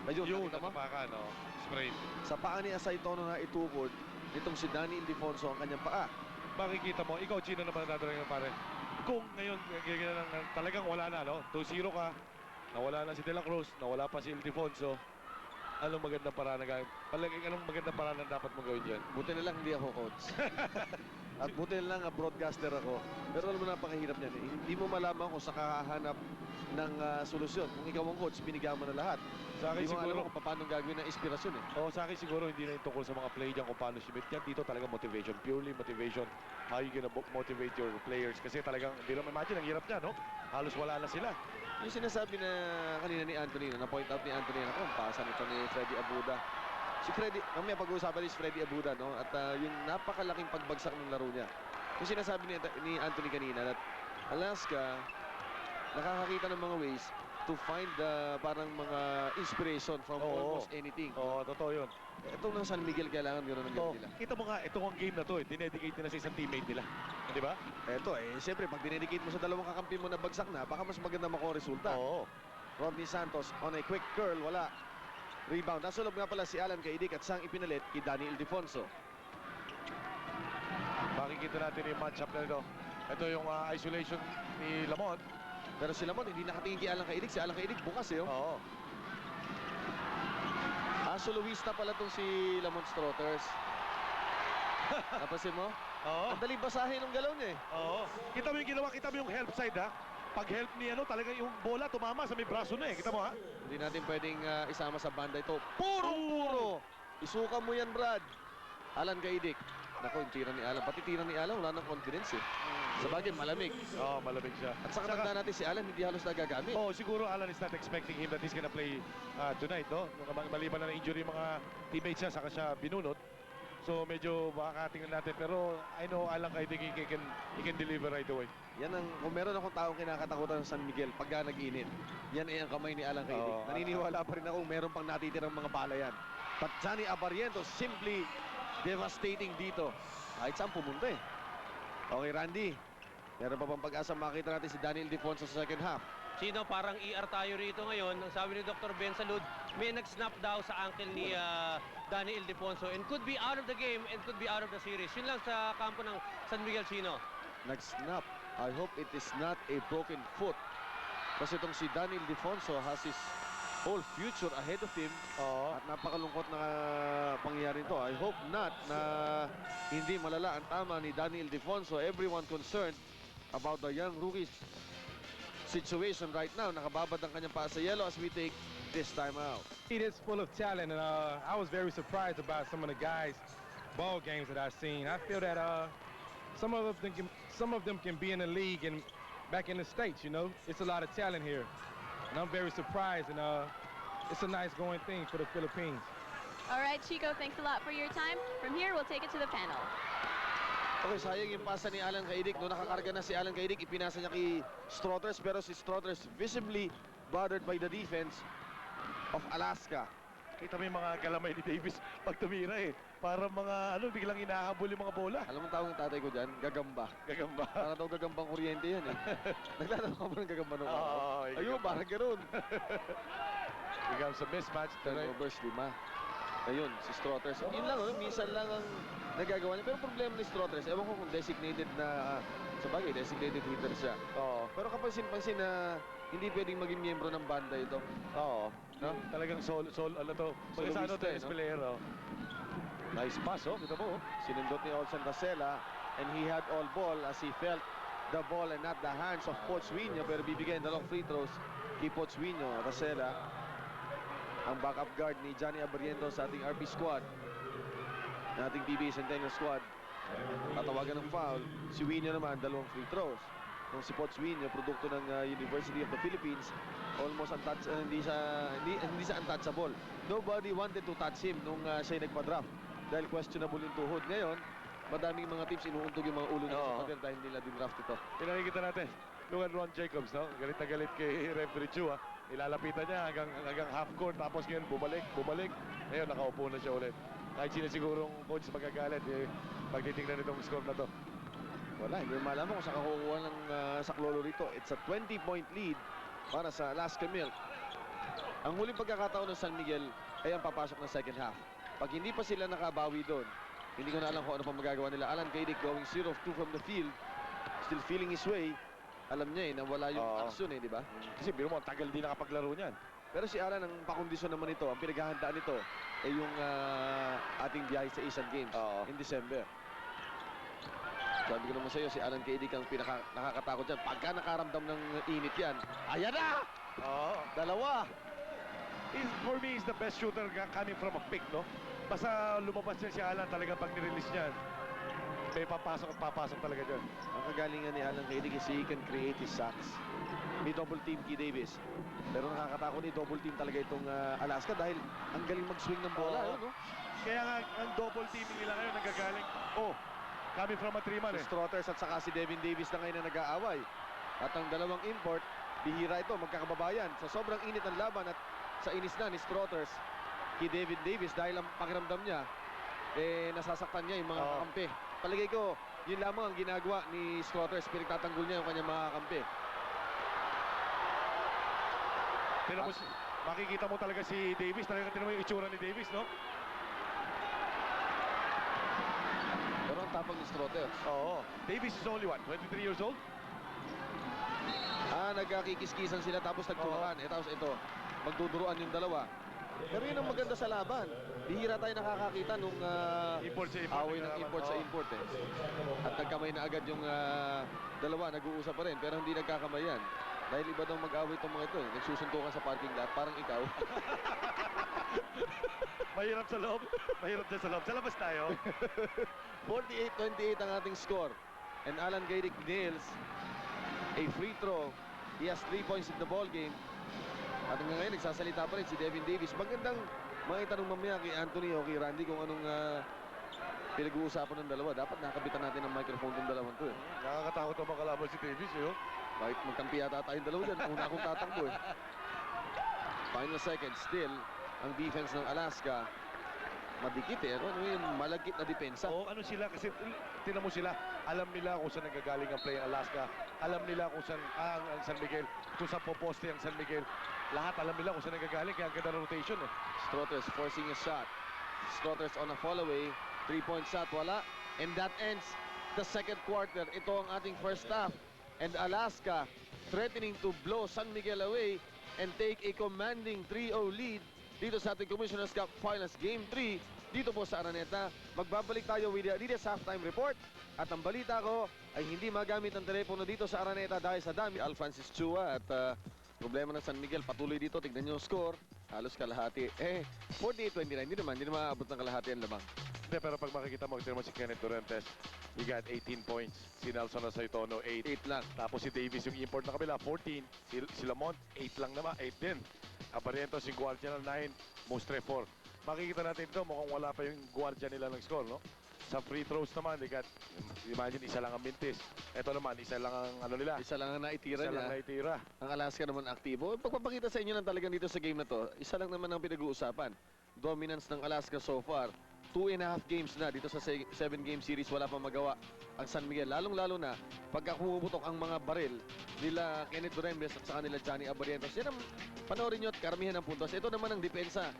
Speaker 1: Ayun,
Speaker 2: Yung
Speaker 1: nakita mo?
Speaker 2: natapakan, no? Sprain.
Speaker 1: Sa paa ni Asaytono na itukod, nitong si Daniel Defonso ang kanyang paa.
Speaker 2: Makikita mo, ikaw, Chino naman nadarating ng pare. Kung ngayon, talagang wala na, no? 2-0 ka, nawala na si De La Cruz, nawala pa si Ildefonso. Anong magandang paraan na gawin? Anong magandang paraan na dapat mong gawin dyan?
Speaker 1: Buti na lang hindi ako coach. At buti na lang broadcaster ako. Pero alam mo na napakahirap niyan. Eh. Hindi mo malaman kung saan kakahanap ng solusyon. Kung ikaw ang coach, binigyan mo na lahat.
Speaker 2: Sa akin
Speaker 1: Hindi mo alam
Speaker 2: siguro,
Speaker 1: kung paano gagawin ng inspirasyon eh.
Speaker 2: sa akin siguro hindi na yung tungkol sa mga play dyan kung paano simit yan. Dito talaga motivation, purely motivation. How you gonna motivate your players? Kasi talagang, hindi naman imagine, ang hirap niya, no? Halos wala na sila.
Speaker 1: Yung sinasabi na kanina ni Anthony, na point out ni Anthony na kung pasan ito ni Freddy Abuda. Si Freddy, mamaya pag-uusapan ni Freddy Abuda, no? At yung napakalaking pagbagsak ng laro niya. Yung sinasabi ni Anthony kanina, that Alaska nakakakita ng mga ways to find parang mga inspiration from
Speaker 2: Oo.
Speaker 1: almost anything.
Speaker 2: Oo, totoo yun.
Speaker 1: Ito ng San Miguel kailangan gano'n ang
Speaker 2: Ito,
Speaker 1: gawin nila.
Speaker 2: kita mo nga, ito ang game na to, dinedicate nila sa isang teammate nila. Di ba?
Speaker 1: Ito siyempre pag dinedicate mo sa dalawang kakampi mo na bagsak na, baka mas maganda makuha ang resulta.
Speaker 2: Oo.
Speaker 1: Rodney Santos on a quick curl, wala. Rebound. Nasulob nga pala si Alan Kaidik at siyang ipinalit kay Daniel Defonso.
Speaker 2: Makikita natin yung matchup na ito. Ito yung isolation ni Lamont.
Speaker 1: Pero si Lamont hindi nakatingin kay Alan Kaidik. Si Alan Kaidik bukas eh. Oh.
Speaker 2: Oo.
Speaker 1: Soloista pala tong si Lamont Strotters. Napasin mo?
Speaker 2: Oo.
Speaker 1: Ang dali basahin ng galaw niya eh.
Speaker 2: Oo. Kita mo yung ginawa, kita mo yung help side ha. Pag help ni talagang yung bola tumama sa may braso na eh. Kita mo ha?
Speaker 1: Hindi natin pwedeng isama sa banda ito. Puro! Isuka mo yan, Brad. Alan Kaidik. Nako, yung tira ni Alan. Pati tira ni Alan, wala nang confidence eh. Sa bagay, malamig.
Speaker 2: Oo, malamig siya.
Speaker 1: At saka tanda natin si Alan, hindi halos nagagamit.
Speaker 2: Oh, siguro Alan is not expecting him that he's gonna play tonight, no? Maliban na injury yung mga teammates niya, saka siya binunot. So medyo makakatingnan natin. Pero I know Alan, I think he can deliver right away.
Speaker 1: Yan ang, kung meron akong taong kinakatakutan sa San Miguel pagka nag-init, yan ay ang kamay ni Alan Kaidig.
Speaker 2: Oo.
Speaker 1: Naniniwala pa rin ako meron pang natitirang mga bala yan. But Johnny Abarientos simply devastating dito. Kahit saan pumunta eh. Okay, Randy. Meron pa bang pag-asa makita natin si Daniel Defonso sa second half?
Speaker 5: Sino, parang ER tayo rito ngayon. Ang sabi ni Dr. Ben Salud, may nag-snap daw sa ankle ni Danny Ildefonso and could be out of the game and could be out of the series. Yun lang sa kampo ng San Miguel. Chino.
Speaker 1: Nag-snap. I hope it is not a broken foot. Kasi itong si Daniel Defonso has his whole future ahead of him.
Speaker 2: Oo.
Speaker 1: At napakalungkot na pangyayari ito. I hope not na hindi malala ang tama ni Daniel Defonso. Everyone concerned about the young rookie's situation right now. Nakababad ang kanyang paa sa yellow as we take this time out.
Speaker 6: It is full of talent, and I was very surprised about some of the guys' ball games that I've seen. I feel that some of them can be in the league and back in the States, you know. It's a lot of talent here. And I'm very surprised, and it's a nice going thing for the Philippines.
Speaker 7: All right, Chico, thanks a lot for your time. From here, we'll take it to the panel.
Speaker 1: Okay, sayang yung pasa ni Alan Kaidig. Noong nakakarga na si Alan Kaidig, ipinasa niya kay Strothers. Pero si Strothers visibly bothered by the defense of Alaska.
Speaker 2: Kita mo yung mga galamay ni Davis pag tumira eh. Para mga biglang inahabol yung mga bola.
Speaker 1: Alam mo tawag ng tatay ko dyan? Gagamba.
Speaker 2: Gagamba.
Speaker 1: Parang daw gagambang kuryente yan eh. Naglalaro ka mo ng gagamba nung araw.
Speaker 2: Oo,
Speaker 1: Ayun, parang ganoon.
Speaker 2: Becomes a mismatch.
Speaker 1: Turnovers, 5. Ayun, si Strothers. Yun lang, minsan lang ang nagagawa niya. Pero problema ni Strothers, ewan ko kung designated na, sa bagay, designated hitter siya.
Speaker 2: Oo.
Speaker 1: Pero kapansin-pansin na hindi pwedeng maging miyembro ng banda ito.
Speaker 2: Oo. No? Talagang
Speaker 1: Soloista,
Speaker 2: tennis
Speaker 1: no?
Speaker 2: player, oh. Nice pass, oh. Kita mo, oh.
Speaker 1: Sinundot ni Olsen Racela and he had all ball as he felt the ball and not the hands of Pochwinyo. Pero bibigyan dalawang free throws kay Pochwinyo. Racela, ang backup guard ni Johnny Abarientos sa ating RP squad, na ating PBA Centennial squad. Tatawagan ng foul. Si Winyo naman, dalawang free throws. Nung si Pochwinyo, produkto ng University of the Philippines, almost hindi siya untouchable. Nobody wanted to touch him nung siya nagpa-draft dahil questionable yung tuhod. Ngayon, madaming mga tips inuuntog yung mga ulo nila sa pader dahil nila din draft ito.
Speaker 2: Pinakikita natin. Look at Ron Jacobs, no? Galit na galit kay referee Chua. Ilalapitan niya hanggang half court, tapos ngayon bumalik. Ngayon nakaupo na siya ulit. Kahit sila sigurong coach magagalit, pagtitingnan itong score na to.
Speaker 1: Wala, hindi malaman kung saan kakukuha ng saklolo rito. It's a 20-point lead para sa Alaska Milk. Ang huling pagkakataon ng San Miguel ay ang papasok ng second half. Pag hindi pa sila nakabawi doon, hindi ko na alam kung ano pa magagawa nila. Alan Kaidig going 0 of 2 from the field, still feeling his way. Alam niya na wala yung aksyon di ba?
Speaker 2: Kasi biro mo, tagal din nakapaglaro niyan.
Speaker 1: Pero si Alan, ang pakondisyon naman ito, ang pinaghahandaan nito ay yung ating biyahe sa Asian Games in December. Sabi ko naman sa iyo, si Alan Kaidig ang nakakatakot dyan. Pagka nakaramdam ng init yan, ayan na! Dalawa!
Speaker 2: For me, he's the best shooter coming from a pick, no? Basta lumabas niya si Alan, talagang pag nirelease niyan, may papasok at papasok talaga dyan.
Speaker 1: Ang kagalingan ni Alan Kaidig is he can create his sacks. May double team kay Davis. Pero nakakatakot double team talaga itong Alaska dahil ang galing mag-swing ng bola. No?
Speaker 2: Kaya nga, ang double teaming nila ngayon nagagaling. Coming from a 3-man
Speaker 1: Si Strothers at saka si Devin Davis na ngayon na nag-aaway. At ang dalawang import, bihira ito, magkakababayan. Sa sobrang init ng laban at sa inis na ni Strothers kay Devin Davis dahil ang pakiramdam niya, nasasaktan niya yung mga kakampi. Palagay ko, yun lamang ang ginagawa ni Strothers, pinagtatanggol niya yung kanyang mga kakampi.
Speaker 2: Pero makikita mo talaga si Davis, talaga tinan mo yung itsura ni Davis, no?
Speaker 1: Pero ang tapang ni Strothers.
Speaker 2: Davis is only what, 23 years old?
Speaker 1: Nagkakikis-kisan sila tapos nagtulakan. Tapos ito, magduduruan yung dalawa. Pero yun ang maganda sa laban. Bihira tayo nakakakita nung
Speaker 2: Import sa import,
Speaker 1: away ng import sa import At nagkamay na agad yung dalawa, nag-uusap pa rin. Pero hindi nagkakamayan. Dahil iba daw mag-away itong mga ito eh. Nagsusuntukan sa parking lot, parang ikaw.
Speaker 2: Mahirap sa loob. Mahirap dyan sa loob. Sa labas tayo.
Speaker 1: 48-28 ang ating score. And Alan Gaelic nails a free throw. He has 3 points in the ball game. At hanggang ngayon, nagsasalita pa rin si Devin Davis. Magandang mga itanong mamaya kay Anthony o kay Randy kung anong pinag-uusapan ng dalawa. Dapat nakabitan natin ng microphone ng dalawang to eh.
Speaker 2: Nakakatakot ang makalaban si Davis, yun.
Speaker 1: Bakit magkampi yata tayong dalawa dyan? Una akong tatakbo eh. Final second, still, ang defense ng Alaska, madikit eh. Ano yung malagkit na depensa?
Speaker 2: Oo, ano sila, kasi tinan mo sila, alam nila kung saan nagagaling ang play ang Alaska. Alam nila kung saan ang San Miguel, kung saan poposte ang San Miguel. Lahat alam nila kung saan nagagaling, kaya ang ganda ng rotation eh.
Speaker 1: Strothers forcing a shot. Strothers on a fall away. 3-point shot, wala. And that ends the second quarter. Ito ang ating first half. And Alaska threatening to blow San Miguel away and take a commanding 3-0 lead dito sa ating Commissioner's Cup Finals Game 3 dito po sa Araneta. Magbabalik tayo with the Adidas Halftime Report. At ang balita ko ay hindi magamit ang telepono dito sa Araneta dahil sa dami. Alphonsus Chua at problema ng San Miguel patuloy dito. Tignan nyo yung score. Halos kalahati. 48-29. Hindi naman maabot ng kalahati ang lamang.
Speaker 2: Hindi, pero pag makikita mo, tignan mo si Kenneth Durantes, he got 18 points. Si Nelson Nasaytono, 8.
Speaker 1: 8 lang.
Speaker 2: Tapos si Davis, yung import na kabila, 14. Si Lamont, 8 lang naman, 8 din. Abarientos, si Guardia 9, Mustre 4. Makikita natin ito, mukhang wala pa yung Guardia nila ng score, no? Sa free throws naman, they got, imagine, isa lang ang mintis. Ito naman, isa lang ang ano nila.
Speaker 1: Isa lang ang naitira
Speaker 2: Isa lang
Speaker 1: niya.
Speaker 2: naitira.
Speaker 1: Ang Alaska naman aktibo. Pagpapakita sa inyo lang talagang dito sa game na to, isa lang naman ang pinag-uusapan. Dominance ng Alaska so far. 2.5 games na dito sa 7-game series, wala pang magawa ang San Miguel. Lalong-lalo na pagka pumuputok ang mga baril nila Kenneth Durembes at saka nila Johnny Abarientos. Yan ang panoorin nyo at karamihan ng puntos. Ito naman ang depensa.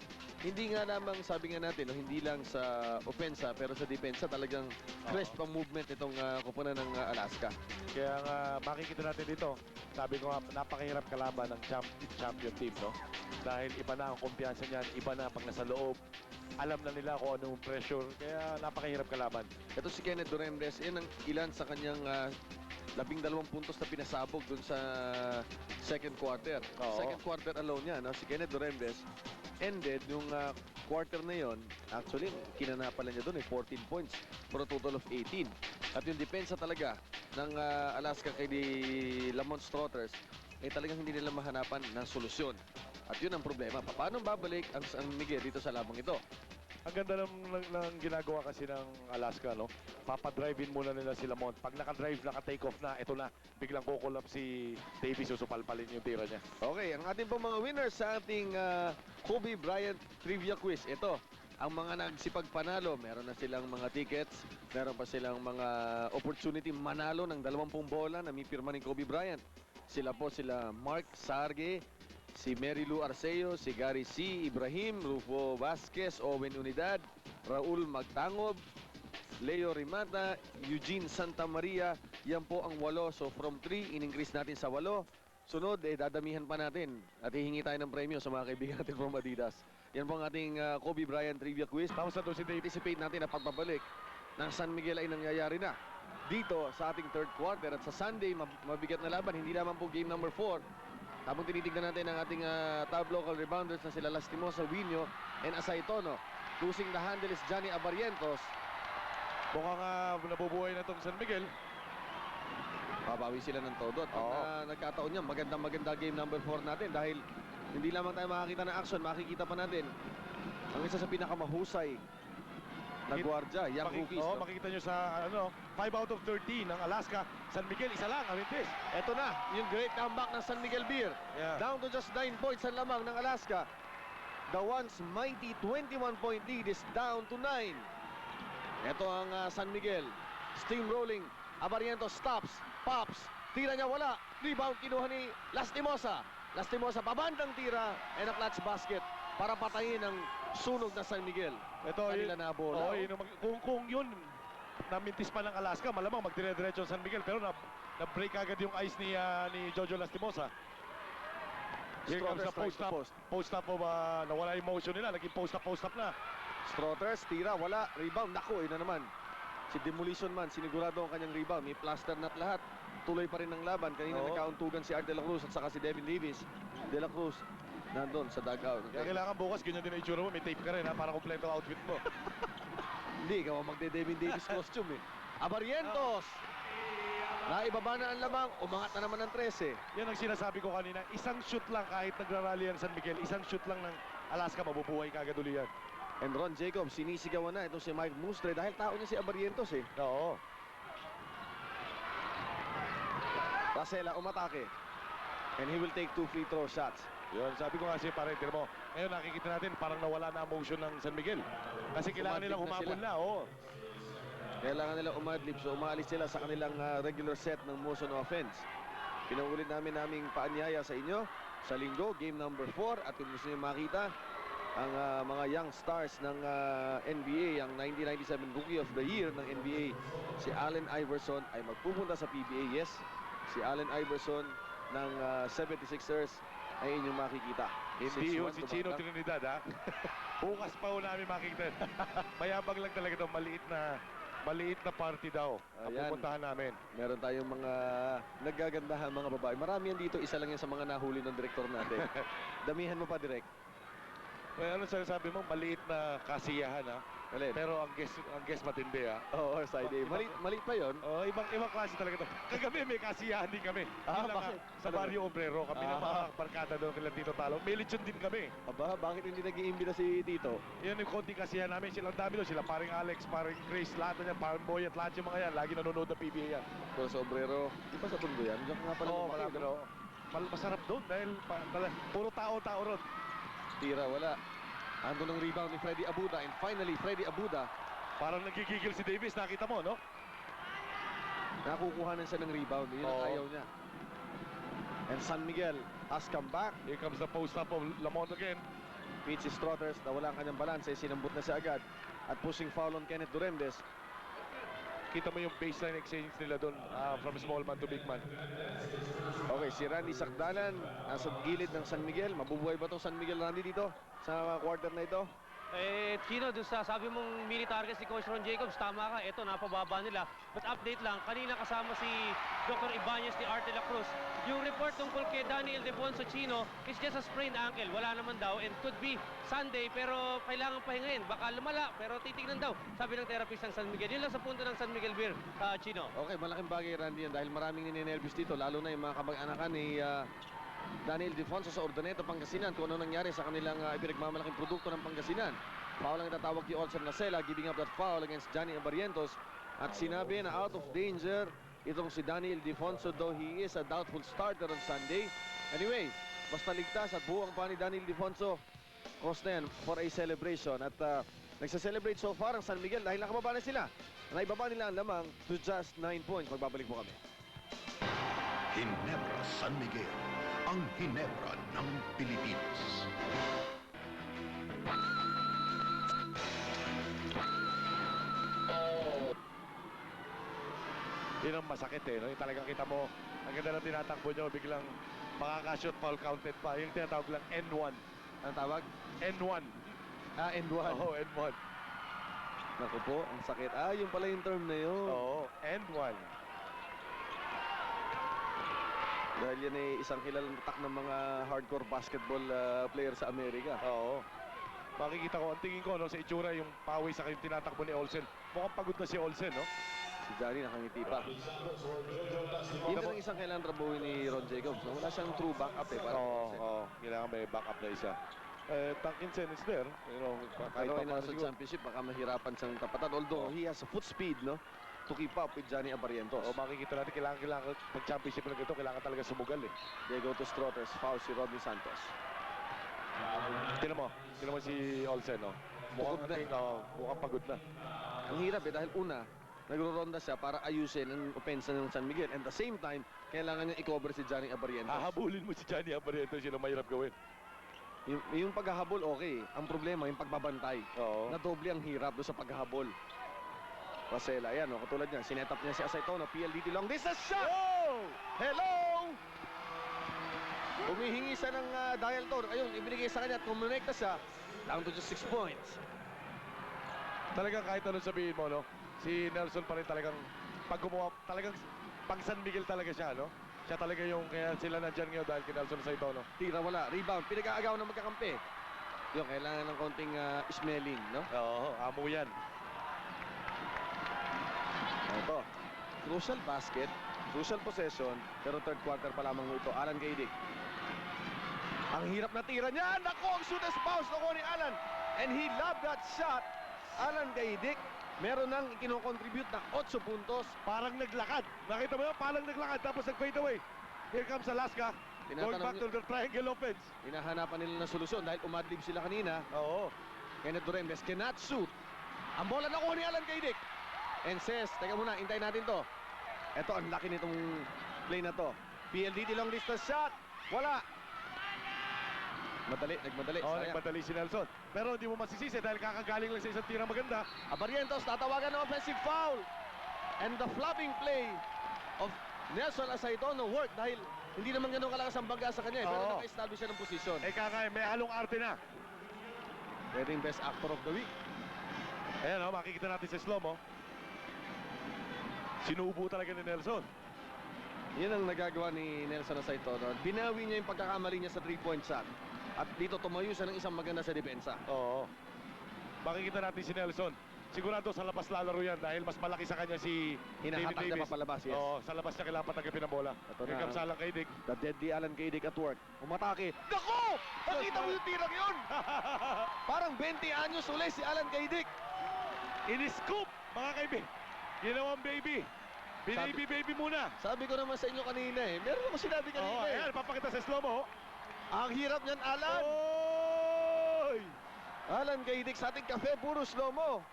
Speaker 1: Hindi nga lamang, sabi nga natin, no, hindi lang sa opensa, pero sa depensa talagang crisp ang movement itong kupunan ng Alaska.
Speaker 2: Kaya nga, makikita natin dito, sabi ko nga, napakahirap kalaban ng champion team, no? Dahil iba na ang kumpiyansa niyan, iba na pag nasa loob. Alam na nila kung anong pressure, kaya napakahirap kalaban.
Speaker 1: Ito si Kenneth Durembes, yan ang ilan sa kanyang 12 puntos na pinasabog dun sa second quarter.
Speaker 2: Oo.
Speaker 1: Second quarter alone niya, no? Si Kenneth Durembes ended yung quarter na yon. Actually, kinanapalan niya dun 14 points for a total of 18. At yung depensa talaga ng Alaska kay Lamont Strothers ay talagang hindi nila mahanapan ng solusyon. At yun ang problema. Paano babalik ang San Miguel dito sa labang ito?
Speaker 2: Ang ganda ng ginagawa kasi ng Alaska, no? Papadrive-in muna nila si Lamont. Pag naka-drive, naka-take off na, ito na, biglang kukulap si Davis, susupalpalin yung tira niya.
Speaker 1: Okay, ang ating pong mga winners sa ating Kobe Bryant Trivia Quiz. Ito, ang mga nagsipagpanalo. Meron na silang mga tickets. Meron pa silang mga opportunity manalo ng 20 bola na may pirma ni Kobe Bryant. Sila Mark Sarge, si Mary Lou Arceo, si Gary C. Ibrahim, Rufo Vasquez, Owen Unidad, Raul Magtangob, Leo Rimata, Eugene Santa Maria. Yan po ang 8. So from 3, in-increase natin sa 8. Sunod, dadamihan pa natin at hihingi tayo ng premyo sa mga kaibigan natin from Adidas. Yan po ang ating Kobe Bryant Trivia Quiz.
Speaker 2: Tapos na to si Davis.
Speaker 1: Anticipate natin na pagbabalik ng San Miguel ay nangyayari na dito sa ating third quarter. At sa Sunday, mabigat na laban. Hindi naman po game number 4. Habang tinitignan natin ang ating top local rebounders na sila Lastimosa, Winyo, and Asaytono. Losing the handle is Johnny Abarientos.
Speaker 2: Mukhang nabubuhay na itong San Miguel.
Speaker 1: Babawi sila ng todo. At pag nagkataon niya, maganda game number 4 natin dahil hindi lamang tayo makakita ng action, makikita pa natin ang isa sa pinakamahusay na gwardiya, young rookies. No?
Speaker 2: Makikita nyo sa 5 out of 13 ng Alaska. San Miguel, isa lang, Amintis.
Speaker 1: Ito na, yung great comeback ng San Miguel Beer.
Speaker 2: Yeah.
Speaker 1: Down to just 9 points ang lamang ng Alaska. The once mighty 21-point lead is down to 9. Ito ang San Miguel. Steamrolling. Abarientos stops, pops. Tira niya wala. Rebound kinuha ni Lastimosa. Lastimosa pabandang tira and a clutch basket para patayin ang sunog na San Miguel.
Speaker 2: Ito,
Speaker 1: Kanila na bola.
Speaker 2: Kung yun, namintis pa ng Alaska, malamang magdire-diretso ang San Miguel. Pero na-break agad yung ice ni Jojo Lastimosa. Here comes the post-up. Post-up po ba, nawala yung motion nila. Naging post-up na.
Speaker 1: Strothers, tira, wala. Rebound, naku, na naman. Si Demolition Man, sinigurado ang kanyang rebound. May plaster nut lahat. tuloy pa rin ang laban. Kanina
Speaker 2: Oo.
Speaker 1: nagkauntugan si Art De La Cruz at saka si Devin Davis. De La Cruz nandun sa dugout.
Speaker 2: Kaya kailangan bukas, ganyan din ang itsura mo. May tape ka rin ha, para kompleto ang outfit mo.
Speaker 1: Hindi, ikaw ang magde-Devin Davis costume eh. Abarientos! Naibaba na ang lamang, umangat na naman ng 13.
Speaker 2: Yan ang sinasabi ko kanina. Isang shoot lang kahit nagrarally ang San Miguel. Isang shoot lang ng Alaska, mabubuhay kagad uli yan.
Speaker 1: And Ron Jacobs, sinisigawan na itong si Mike Mustre dahil tao niya si Abarientos eh.
Speaker 2: Oo.
Speaker 1: Racela umatake. And he will take 2 free throw shots.
Speaker 2: Yun, sabi ko kasi pare, tira mo. Ngayon nakikita natin parang nawala na ang motion ng San Miguel. Kasi kailangan
Speaker 1: Umadlip
Speaker 2: nilang
Speaker 1: na
Speaker 2: humabol
Speaker 1: sila.
Speaker 2: na, oo.
Speaker 1: Kailangan nila umadlip, so umaalis sila sa kanilang regular set ng motion offense. Pinaulit naming paanyaya sa inyo sa linggo, game number 4. At kung gusto nyo makita ang mga young stars ng NBA, ang 1997 Rookie of the Year ng NBA, si Allen Iverson ay magpupunta sa PBA. Yes, si Allen Iverson ng 76ers ay inyong makikita.
Speaker 2: Hindi
Speaker 1: 6'1",
Speaker 2: yun si Chino
Speaker 1: tumatak.
Speaker 2: Trinidad, ha? Bukas pa ho namin makikita. Mayabang lang talaga ito, maliit na party daw ang
Speaker 1: Ayan.
Speaker 2: pupuntahan namin.
Speaker 1: Meron tayong mga nagagandahan mga babae. Marami yan dito, isa lang yan sa mga nahuli ng direktor natin. Damihan mo pa, Direk.
Speaker 2: Well, ano sinasabi mo? Maliit na kasiyahan, ha?
Speaker 1: Alin?
Speaker 2: Pero ang guest matindi, ha?
Speaker 1: Oo, side A. Maliit pa yun.
Speaker 2: Oh, ibang klase talaga to. Kagabi may kasiyahan din kami.
Speaker 1: Ah,
Speaker 2: Yun lang,
Speaker 1: bakit?
Speaker 2: Sa Barrio Obrero, kami na mga
Speaker 1: Ah.
Speaker 2: barkada doon kila Tito Talo. May lechon din kami.
Speaker 1: Aba, bakit hindi nag-iimbita si Tito?
Speaker 2: Yan yung konting kasiyahan namin. Silang dami doon. Sila paring Alex, paring Chris, lahat na yan, paring Boy at lahat yung mga yan. Lagi nanonood ng PBA yan.
Speaker 1: Pero sa Obrero, di ba sa Tondo yan? Diyan ka nga pala
Speaker 2: Oo,
Speaker 1: lumaki,
Speaker 2: malapit
Speaker 1: no?
Speaker 2: masarap doon dahil puro tao ron.
Speaker 1: Tira, wala. Ando ng rebound ni Freddy Abuda. And finally, Freddy Abuda,
Speaker 2: Parang nagigigil si Davis, nakita mo, no?
Speaker 1: nakukuha na siya ng rebound. Yun ang
Speaker 2: Oo.
Speaker 1: ayaw niya. And San Miguel has come back.
Speaker 2: Here comes the post-up of Lamont again.
Speaker 1: Peachy Strotters, nawala ang kanyang balance. Sinambot na siya agad. At pushing foul on Kenneth Duremdes.
Speaker 2: Kita mo yung baseline exchange nila doon from small man to big man.
Speaker 1: Okay, si Randy Sakdalan nasa gilid ng San Miguel. Mabubuhay ba itong San Miguel, Randy, dito sa quarter na ito?
Speaker 5: Chino, doon sa sabi mong mini targets ni Coach Ron Jacobs, tama ka, ito, napababa nila. But update lang, kanina kasama si Dr. Ibanez ni Art De La Cruz. Yung report tungkol kay Daniel Defonso Chino is just a sprained ankle. Wala naman daw and could be Sunday, pero kailangan pahingahin. Baka lumala, pero titignan daw, sabi ng therapist ng San Miguel. Yun lang sa punto ng San Miguel Beer, Chino.
Speaker 1: Okay, malaking bagay, Randy, yan dahil maraming ninenervyos dito, lalo na yung mga kamag-anakan ni Daniel Defonso sa Urdaneta, Pangasinan, kung ano nangyari sa kanilang ipinagmamalaking produkto ng Pangasinan. Foul ang itatawag kay Olsen Nacela, giving up that foul against Johnny Abarientos. At sinabi na out of danger itong si Daniel Defonso, though he is a doubtful starter on Sunday. Anyway, basta ligtas at buwang pa ni Daniel Defonso, cross na yan for a celebration. At nagsa-celebrate so far ang San Miguel dahil nakababa na sila. Naibaba nila ang lamang to just 9 points. Magbabalik po kami.
Speaker 8: Ginebra San Miguel, ang Ginebra ng Pilipinas.
Speaker 2: Yun ang masakit eh, no? Yung talagang kita mo, ang ganda ng tinatakbo nyo, biglang makakashoot foul counted pa. Yung tinatawag lang N1.
Speaker 1: Ang tawag?
Speaker 2: N1.
Speaker 1: N1.
Speaker 2: Oo, N1.
Speaker 1: Naku po, ang sakit. Yung pala yung term na yun.
Speaker 2: Oo, N1.
Speaker 1: Dahil yan ay isang kilalang tatak ng mga hardcore basketball player sa Amerika.
Speaker 2: Oo. Makikita ko, ang tingin ko, no, sa itsura, yung pawis sa yung tinatakbo ni Olsen. Mukhang pagod na si Olsen, no?
Speaker 1: Si Johnny nakangiti pa. Yun ang isang kailangan trabuhin ni Ron Jacobs. No? Wala siyang true backup eh. Parang
Speaker 2: Oo, kailangan may backup na isa. Tankinsen is there. You know, kahit
Speaker 1: Pero
Speaker 2: pa
Speaker 1: in
Speaker 2: paano
Speaker 1: sa
Speaker 2: siguro.
Speaker 1: championship, baka mahirapan siyang tapatan. Although he has a foot speed, no? To keep up with Johnny Abarientos.
Speaker 2: O makikita natin, kailangan pag-championship na ito, kailangan talaga sumugal eh.
Speaker 1: They go to Strotters, foul si Rodney Santos.
Speaker 2: Tinan mo si Olsen, no?
Speaker 1: Pagod na.
Speaker 2: Mukhang pagod na.
Speaker 1: Ang hirap eh, dahil una, nagro-ronda siya para ayusin ang opensa ng San Miguel. And at the same time, kailangan niya i-cover si Johnny Abarientos.
Speaker 2: Hahabulin mo si Johnny Abarientos, yun ang mahirap gawin.
Speaker 1: Yung paghahabol, okay. Ang problema, yung pagbabantay.
Speaker 2: Oo.
Speaker 1: Na doble ang hirap doon sa paghahabol. Pasela, ayan, no, katulad niya. Sinetap niya si Aceitono, PLDT long distance shot!
Speaker 2: Oh!
Speaker 1: Hello! Humihingi siya ng dial tone. Ayun, ibinigay sa kanya at kumonekta siya. Down to just 6 points.
Speaker 2: Talagang kahit anong sabihin mo, no? Si Nelson pa rin talagang, pag gumawa, talagang pang San Miguel talaga siya, no? Siya talaga yung kaya sila nandyan ngayon dahil kay Nelson Saitono.
Speaker 1: Tira wala, rebound, pinag-aagaw ng magkakampi. Yung kailangan ng konting smelling, no?
Speaker 2: Oo, amo yan.
Speaker 1: Ito, crucial basket, crucial possession, pero third quarter pa lamang ito. Alan Gaydick. Ang hirap na tira niya. Nako, ang soonest bounce na ni Alan. And he loved that shot. Alan Gaydick, meron nang kinocontribute na 8 puntos.
Speaker 2: Parang naglakad. Nakita mo yun? Parang naglakad tapos nag-fade away. Here comes Alaska. Going
Speaker 1: Tinatanong
Speaker 2: back to the triangle offense.
Speaker 1: Hinahanapan nila ng solusyon dahil umadlib sila kanina.
Speaker 2: Oo.
Speaker 1: Kenneth Duremdes cannot shoot. Ang bola nakuha ni Alan Gaydick. And says, teka muna, hintayin natin to. Ito, ang laki nitong play na to. PLDT long distance shot. Wala. Nagmadali.
Speaker 2: Oo,
Speaker 1: Sayang.
Speaker 2: nagmadali si Nelson. Pero hindi mo masisisi dahil kakagaling lang sa isang tirang maganda.
Speaker 1: Abarientos, tatawagan ng offensive foul. And the flopping play of Nelson Asaitono work dahil hindi naman ganun kalakas ang bangga sa kanya. Pero
Speaker 2: Oo.
Speaker 1: naka-establish siya ng posisyon.
Speaker 2: Kakay, may halong arte na.
Speaker 1: Pwedeng best actor of the week.
Speaker 2: Ayan o, makikita natin sa slow-mo. Sinubo talaga ni Nelson.
Speaker 1: Yan ang nagagawa ni Nelson Asaitono. Binawi niya yung pagkakamali niya sa 3-point shot. At dito tumayo siya ng isang maganda sa depensa.
Speaker 2: Oo. Makikita natin si Nelson. Sigurado sa labas lalaro yan dahil mas malaki sa kanya si
Speaker 1: Hinahatak
Speaker 2: David
Speaker 1: niya
Speaker 2: Davis.
Speaker 1: papalabas, yes.
Speaker 2: Oo, sa labas niya kailangan patanggapin ang bola.
Speaker 1: Ito
Speaker 2: Here
Speaker 1: na.
Speaker 2: comes Alan Gaydick.
Speaker 1: The deadly Alan Gaydick at work. Umatake. Nako! Nakita mo yung tirang yun! Parang 20 anyos uli si Alan Gaydick.
Speaker 2: In-scoop, mga kaibigan. Ginawang baby. Baby muna.
Speaker 1: Sabi ko naman sa inyo kanina eh. Meron ako sinabi kanina
Speaker 2: Oo,
Speaker 1: eh.
Speaker 2: ayan, papakita sa slow-mo.
Speaker 1: Ang hirap niyan, Alan.
Speaker 2: Oy!
Speaker 1: Alan Gaydick sa ating kafe, puro slow-mo.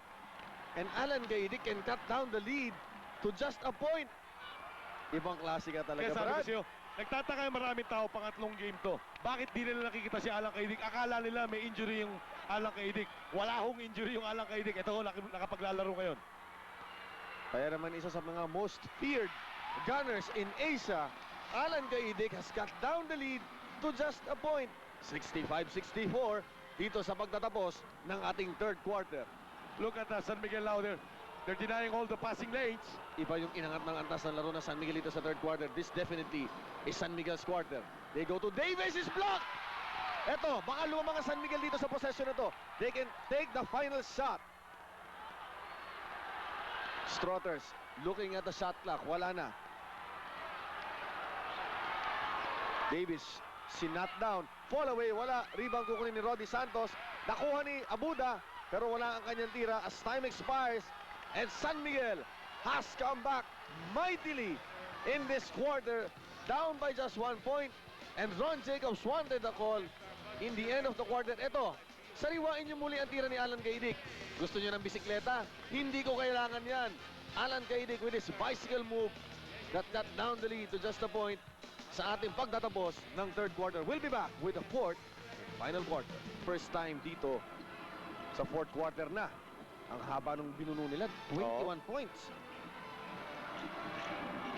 Speaker 1: And Alan Gaydick can cut down the lead to just a point. Ibang klase ka talaga,
Speaker 2: Kaya sabi ko
Speaker 1: Brad.
Speaker 2: sa'yo, nagtataka yung maraming tao pangatlong game to. Bakit di nila nakikita si Alan Gaydick? Akala nila may injury yung Alan Gaydick. Wala hong injury yung Alan Gaydick. Ito, nakapaglalaro ngayon.
Speaker 1: Kaya naman isa sa mga most feared gunners in Asia, Alan Gaydick has cut down the lead to just a point. 65-64 dito sa pagtatapos ng ating third quarter.
Speaker 2: Look at San Miguel now there. They're denying all the passing lanes.
Speaker 1: Iba yung inangat ng antas ng laro ng San Miguel dito sa third quarter. This definitely is San Miguel's quarter. They go to Davis, is blocked! Eto, baka lumamang ang San Miguel dito sa possession na to. They can take the final shot. Strotters looking at the shot clock. Wala na. Davis, sinat down. Fall away, wala. Rebound kukunin ni Roddy Santos. Nakuha ni Abuda, pero wala ang kanyang tira as time expires. And San Miguel has come back mightily in this quarter, down by just 1 point. And Ron Jacobs wanted the call in the end of the quarter. Ito, sariwain niyo muli ang tira ni Alan Gaydick. Gusto niyo ng bisikleta? Hindi ko kailangan yan. Alan Gaydick with his bicycle move that got down the lead to just a point sa ating pagtatapos ng third quarter. We'll be back with the fourth and final quarter. First time dito sa fourth quarter na. Ang haba nung binuno nila, 21 points.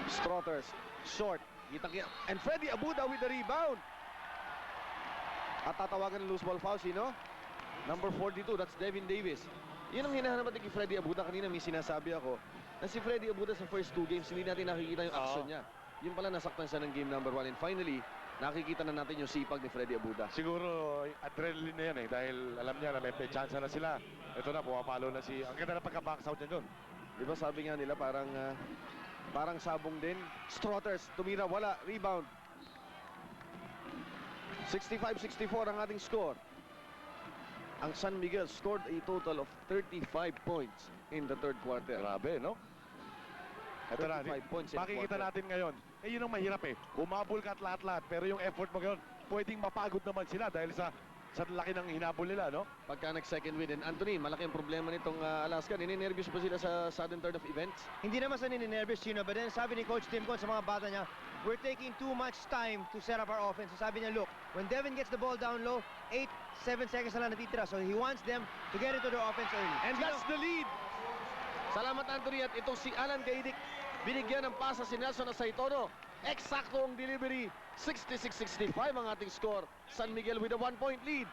Speaker 1: Strotters, short. And Freddy Abuda with the rebound. At tatawagan ng loose ball foul, sino? Number 42, that's Devin Davis. Yun ang hinahanap natin kay Freddy Abuda. Kanina may sinasabi ako na si Freddy Abuda sa first 2 games, hindi natin nakikita yung action niya. Yung pala nasaktan siya ng game number 1. And finally, nakikita na natin yung sipag ni Freddy Abuda.
Speaker 2: Siguro, adrenaline na yan eh. Dahil alam niya na may chance na sila. Ito na, pumapalo na si... Ang ganda na pagka-box out niya doon.
Speaker 1: Di ba sabi nga nila parang sabong din. Strotters, tumira, wala, rebound. 65-64 ang ating score. Ang San Miguel scored a total of 35 points in the third quarter.
Speaker 2: Grabe, no? Ito na,
Speaker 1: 35 points in
Speaker 2: makikita
Speaker 1: quarter.
Speaker 2: natin ngayon. Eh, yun ang mahirap eh. Humabol ka at lahat-lahat. Pero yung effort mo ngayon, pwedeng mapagod naman sila dahil sa laki ng hinabol nila, no?
Speaker 1: Pagka nag-second win. And Anthony, malaki ang problema nitong Alaska. Nininervyos pa sila sa sudden turn of events.
Speaker 3: Hindi naman sa nininervous, Chino, but then sabi ni Coach Tim Con sa mga bata niya, we're taking too much time to set up our offense. So sabi niya, look, when Devin gets the ball down low, 8-7 seconds na lang natitira. So he wants them to get into their offense early.
Speaker 1: And that's the lead. Salamat, Anthony. At itong si Alan Gaydick, binigyan ng pasa si Nelson Asaitono. Eksakto ang delivery. 66-65 ang ating score. San Miguel with a 1-point lead.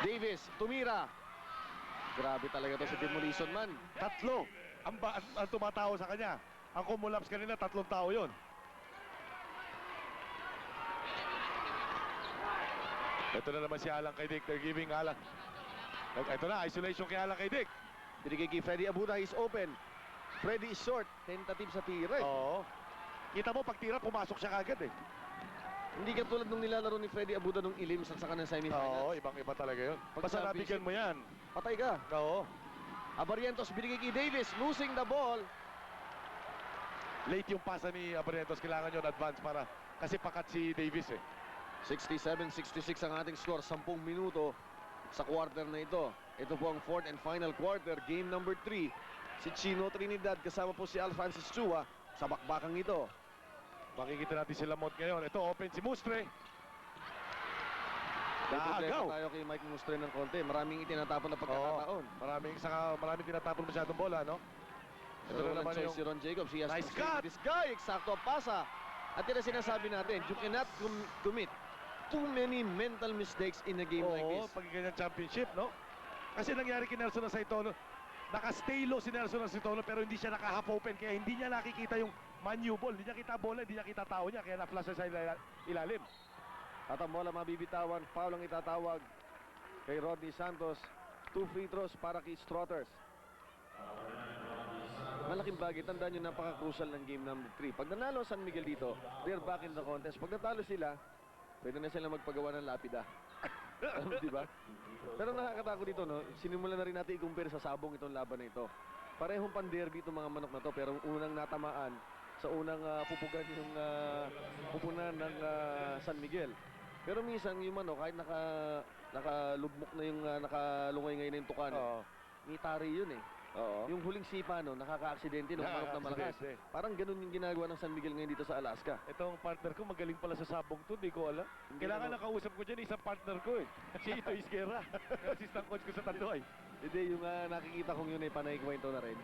Speaker 1: Davis, tumira. Grabe talaga to si Demolition Man.
Speaker 2: Tatlo ang tumatawa sa kanya. Ang kumulaps kanina, 3 tao yon. Ito na naman si Alan kay Dick. They're giving Alan. Ito na, isolation kay Alan kay Dick.
Speaker 1: Binigay kay Freddy Abuda, he's open. Freddy is short, tentative sa tira.
Speaker 2: Oo. Kita mo, pag tira, pumasok siya kagad eh.
Speaker 1: Hindi katulad nung nilalaro ni Freddy Abuda nung ilim sa kanang semifinals.
Speaker 2: Oo, ibang-iba talaga yun.
Speaker 1: Pag
Speaker 2: Basta
Speaker 1: championship,
Speaker 2: nabigyan mo yan.
Speaker 1: Patay ka.
Speaker 2: Oo.
Speaker 1: Abarientos binigay kay Davis, losing the ball.
Speaker 2: Late yung pasa ni Abarientos. Kailangan yun advance para kasi pakat si Davis eh.
Speaker 1: 67-66 ang ating score, 10 minuto sa quarter na ito. Ito po ang fourth and final quarter, game number 3. Si Chino Trinidad kasama po si Alphonsus Chua sa bakbakang ito.
Speaker 2: Makikita natin si Lamont ngayon. Ito, open si Mustre.
Speaker 1: May problema
Speaker 2: Naagaw.
Speaker 1: tayo kay Mike Mustre ng konti. Maraming itinatapon na pagkakataon.
Speaker 2: Maraming tinatapon masyadong bola, no? Ito
Speaker 1: Pero
Speaker 2: na naman
Speaker 1: choice
Speaker 2: yung...
Speaker 1: si Ron Jacobs. He has
Speaker 2: Nice
Speaker 1: to save
Speaker 2: cut!
Speaker 1: this guy. Eksakto ang pasa. At yun ang sinasabi natin, you cannot commit too many mental mistakes in a game like
Speaker 2: Oo,
Speaker 1: this.
Speaker 2: pag ganyan championship, no? Kasi nangyari kay Nelson na Saitono, naka-stay low si Nelson na Saitono pero hindi siya naka-half open kaya hindi niya nakikita yung man-u ball. Hindi niya kita bola, hindi niya kita tao niya kaya na-flash sa ilalim.
Speaker 1: At ang bola mabibitawan, foul ang itatawag kay Rodney Santos. 2 free throws para kay Strotters. Malaking bagay, tandaan nyo, napaka-crucial ng game number 3. Pag nanalo San Miguel dito, they're back in the contest. Pag natalo sila, pwede na sila magpagawa ng lapida. Di ba? Pero nakakatakot dito, no? Sinimulan na rin natin i-compare sa sabong itong laban na ito. Parehong pan-derby itong mga manok na to, pero unang natamaan sa unang pupugan yung pupunan ng San Miguel. Pero minsan yung manok, kahit nakalugmok na yung nakalungay ngayon na yung tukan, may tari yun eh.
Speaker 2: Oo.
Speaker 1: Yung huling sipa, no, nakaka-aksidente ng manok na malakas.
Speaker 2: Nakaka-aksidente.
Speaker 1: Parang ganun yung ginagawa ng San Miguel ngayon dito sa Alaska.
Speaker 2: Itong partner ko, magaling pala sa sabong to, hindi ko alam. Kailangan nakausap ko dyan, isang partner ko eh. Si Ito Isguera, yung assistant coach ko sa Tanduay.
Speaker 1: Hindi, yung nakikita kong yun ay panay kwento na rin.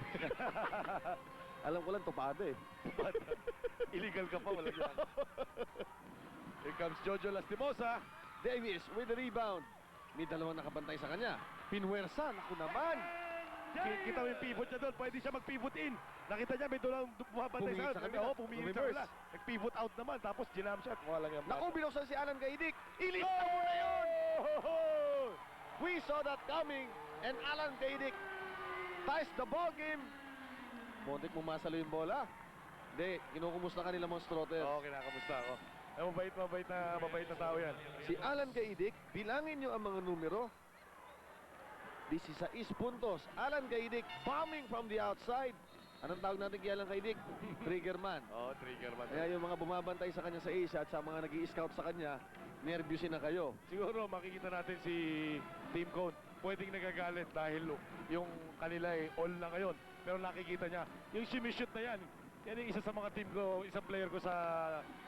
Speaker 1: Alam ko lang, tupado eh.
Speaker 2: Illegal ka pa, wala yan. Here comes Jojo Lastimosa.
Speaker 1: Davis with the rebound. May dalawang nakabantay sa kanya. Pinwersa, naku naman.
Speaker 2: Kita mo yung pivot niya doon, pwede siya mag-pivot in. Nakita niya, may doon bumabantay
Speaker 1: Pumingit sa kabila.
Speaker 2: Oo, pumingit sa
Speaker 1: Reverse.
Speaker 2: kabila. Nag-pivot out naman, tapos ginam siya. Kuha lang yung
Speaker 1: Naku, binuksan si Alan Gaidik. Ilista mo na yun! We saw that coming. And Alan Gaidik ties the ball game. Muntik mumasalo yung bola. Hindi, kinukumusta kanila mga Strotter.
Speaker 2: Oo, kinakamusta ako. Eh, mabait na tao yan.
Speaker 1: Si Alan Gaidik, bilangin nyo ang mga numero. 16 puntos. Alan Gaidik bombing from the outside. Anong tawag natin kay Alan Gaidik? Triggerman.
Speaker 2: Oo, trigger man.
Speaker 1: Kaya yung mga bumabantay sa kanya sa Asia at sa mga nag-i-scout sa kanya, nervyusin na kayo.
Speaker 2: Siguro makikita natin si Team Cone. Pwedeng nagagalit dahil yung kanila all na ngayon. Pero nakikita niya, yung shoot na yan, yan yung isa sa mga team ko, isang player ko sa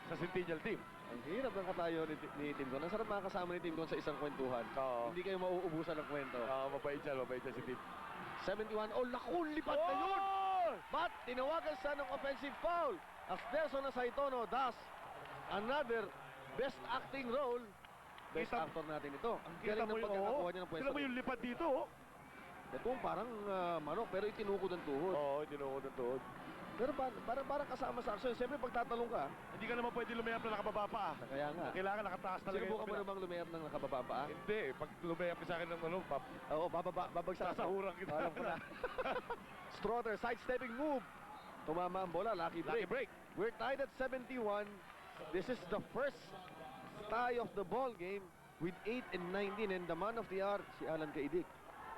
Speaker 2: Centennial team.
Speaker 1: Ang hirap ng katayo ni Tim Con. Ang sarap makakasama ni Tim Con sa isang kwentuhan.
Speaker 2: Oo.
Speaker 1: Hindi kayo mauubusan ng kwento.
Speaker 2: Mabait siya si Team.
Speaker 1: 71, oh naku, lipat na yun! But tinawagan siya ng offensive foul as Nelson Saitono does another best acting role. Best
Speaker 2: Kita-
Speaker 1: actor natin ito. Ang
Speaker 2: Kita
Speaker 1: galing
Speaker 2: mo
Speaker 1: ng
Speaker 2: yung,
Speaker 1: pagkakakuha niya ng pwesto.
Speaker 2: Kita mo yung lipad dito, oh.
Speaker 1: Ito parang manok pero itinukod ang tuhod.
Speaker 2: Oo, tinukod ng tuhod.
Speaker 1: Pero parang kasama sa action. Siyempre pagtatalong ka,
Speaker 2: Hindi ka naman pwede lumayap na nakababa pa.
Speaker 1: kaya nga.
Speaker 2: Kailangan nakataas talaga
Speaker 1: Sinubukan mo
Speaker 2: kabila.
Speaker 1: namang lumayap ng nakababa pa?
Speaker 2: Hindi, pag lumayap ka sa akin ng
Speaker 1: Oo, babagsak.
Speaker 2: sasahuran kita.
Speaker 1: Alam ko na. Strotter, sidestepping move. Tumama ang bola, lucky
Speaker 2: Lucky
Speaker 1: break.
Speaker 2: break.
Speaker 1: We're tied at 71. This is the first tie of the ball game with 8 and 19 and the man of the hour, si Alan Gaidik.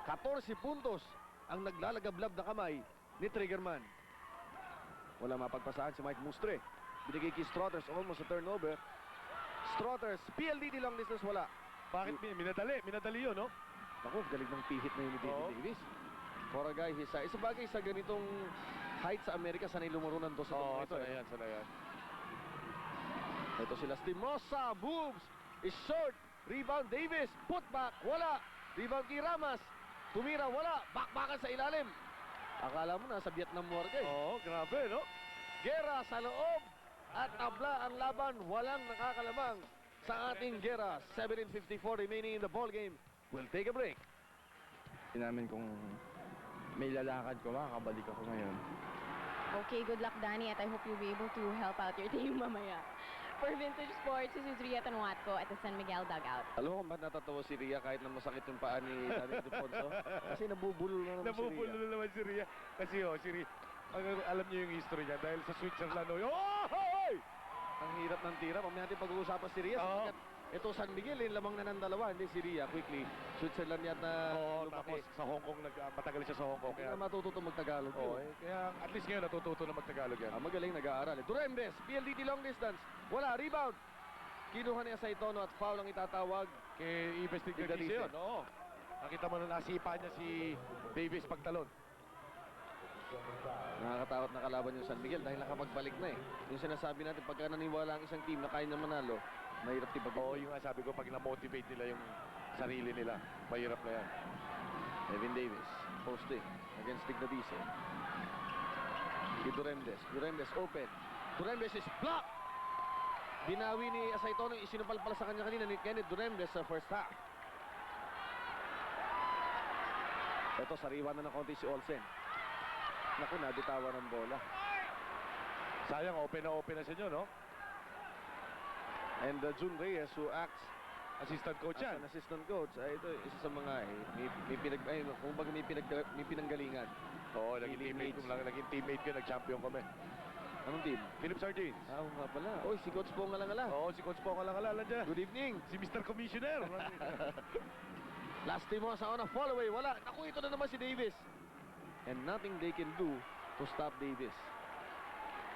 Speaker 1: 14 puntos ang naglalagablab na kamay ni Triggerman. Wala mapagpasahan si Mike Mustre. Binigay kay Strotters, almost a turnover. Strotters, PLDT long distance, wala.
Speaker 2: Bakit minadali yun, no?
Speaker 1: Naku, galing ng pihit na yun ni David
Speaker 2: Oo.
Speaker 1: Davis. For a guy his size. Isa bagay sa ganitong height sa Amerika, sanay lumaro ng dos sa
Speaker 2: Oo,
Speaker 1: ito.
Speaker 2: sana yan.
Speaker 1: Ito sila Stimosa, moves, is short, rebound Davis, putback, wala. Rebound kay Ramas, tumira, wala. Bakbakan sa ilalim. Akala mo nasa Vietnam War ka eh.
Speaker 2: Oo, grabe, no?
Speaker 1: Gera sa loob at tabla ang laban, walang nakakalamang sa ating Gera. 7:54 remaining in the ball game. We'll take a break.
Speaker 6: namin kung may lalakad ko, makakabalik ako ngayon.
Speaker 7: Okay, good luck, Danny, at I hope you'll be able to help out your team mamaya. For Vintage Sports, this is Ria Tanuatco at the San Miguel dugout.
Speaker 1: Alam mo kung ba't natatawa si Ria kahit na masakit yung paa ni Danny Defonso? Kasi nabubulol na naman si Ria.
Speaker 2: Nabubulo na naman si Ria. Kasi si Ria, alam niyo yung history niya dahil sa Switzerland. Oh, hoy!
Speaker 1: Ang hirap ng tira. Mamaya natin pag-uusapan si Ria.
Speaker 2: Oo.
Speaker 1: Sapagkat ito San Miguel, lamang na ng dalawa. Hindi si Ria, quickly. Switzerland yata
Speaker 2: Oo,
Speaker 1: lumaki.
Speaker 2: tapos sa Hong Kong, matagal siya sa Hong Kong.
Speaker 1: Hindi
Speaker 2: Kaya,
Speaker 1: na matututo magtagalog.
Speaker 2: oh,
Speaker 1: yun.
Speaker 2: kaya at least ngayon natututo na magtagalog yan.
Speaker 1: Magaling nag-aaral. Durembes, PLDT long distance. Wala, rebound. Kinuha niya sa Itono at foul ang itatawag.
Speaker 2: Kay Ives
Speaker 1: Tigalice.
Speaker 2: Tigalice yun, oo. Nakita mo na nasipa niya si Davis pagtalon.
Speaker 1: Nakakatakot na kalaban yung San Miguel dahil nakapagbalik na eh. Yung sinasabi natin, pagka naniwala ang isang team na kaya na manalo, mahirap tibagin.
Speaker 2: Oo, yung nga sabi ko, pag na-motivate nila yung sarili nila, mahirap na yan.
Speaker 1: Evan Davis, posting against Tigalice. Durembes. Durembes open. Durembes is blocked! Binawi ni Asaytono, isinupal pala sa kanya kanina ni Kenneth Durembes sa first half. Ito, sariwa na ng konti si Olsen. Naku, nabitawan ng bola.
Speaker 2: Sayang, open na sa inyo, no?
Speaker 1: And June Reyes, who acts
Speaker 2: Assistant coach
Speaker 1: as
Speaker 2: yan.
Speaker 1: an assistant coach, ay ito, isa sa mga, may pinanggalingan.
Speaker 2: Oo, naging
Speaker 1: Feeling
Speaker 2: teammate ko
Speaker 1: mates.
Speaker 2: lang, naging teammate ko, nag-champion kami.
Speaker 1: Anong team?
Speaker 2: Philip Sardines.
Speaker 1: Ah, nga pala. Oy, si Coach Pong Alangala.
Speaker 2: Oo, si Coach Pong Alangala dyan.
Speaker 1: Good evening.
Speaker 2: Si Mr. Commissioner.
Speaker 1: Last team mo sa una, fall away, wala. Naku, ito na naman si Davis. And nothing they can do to stop Davis.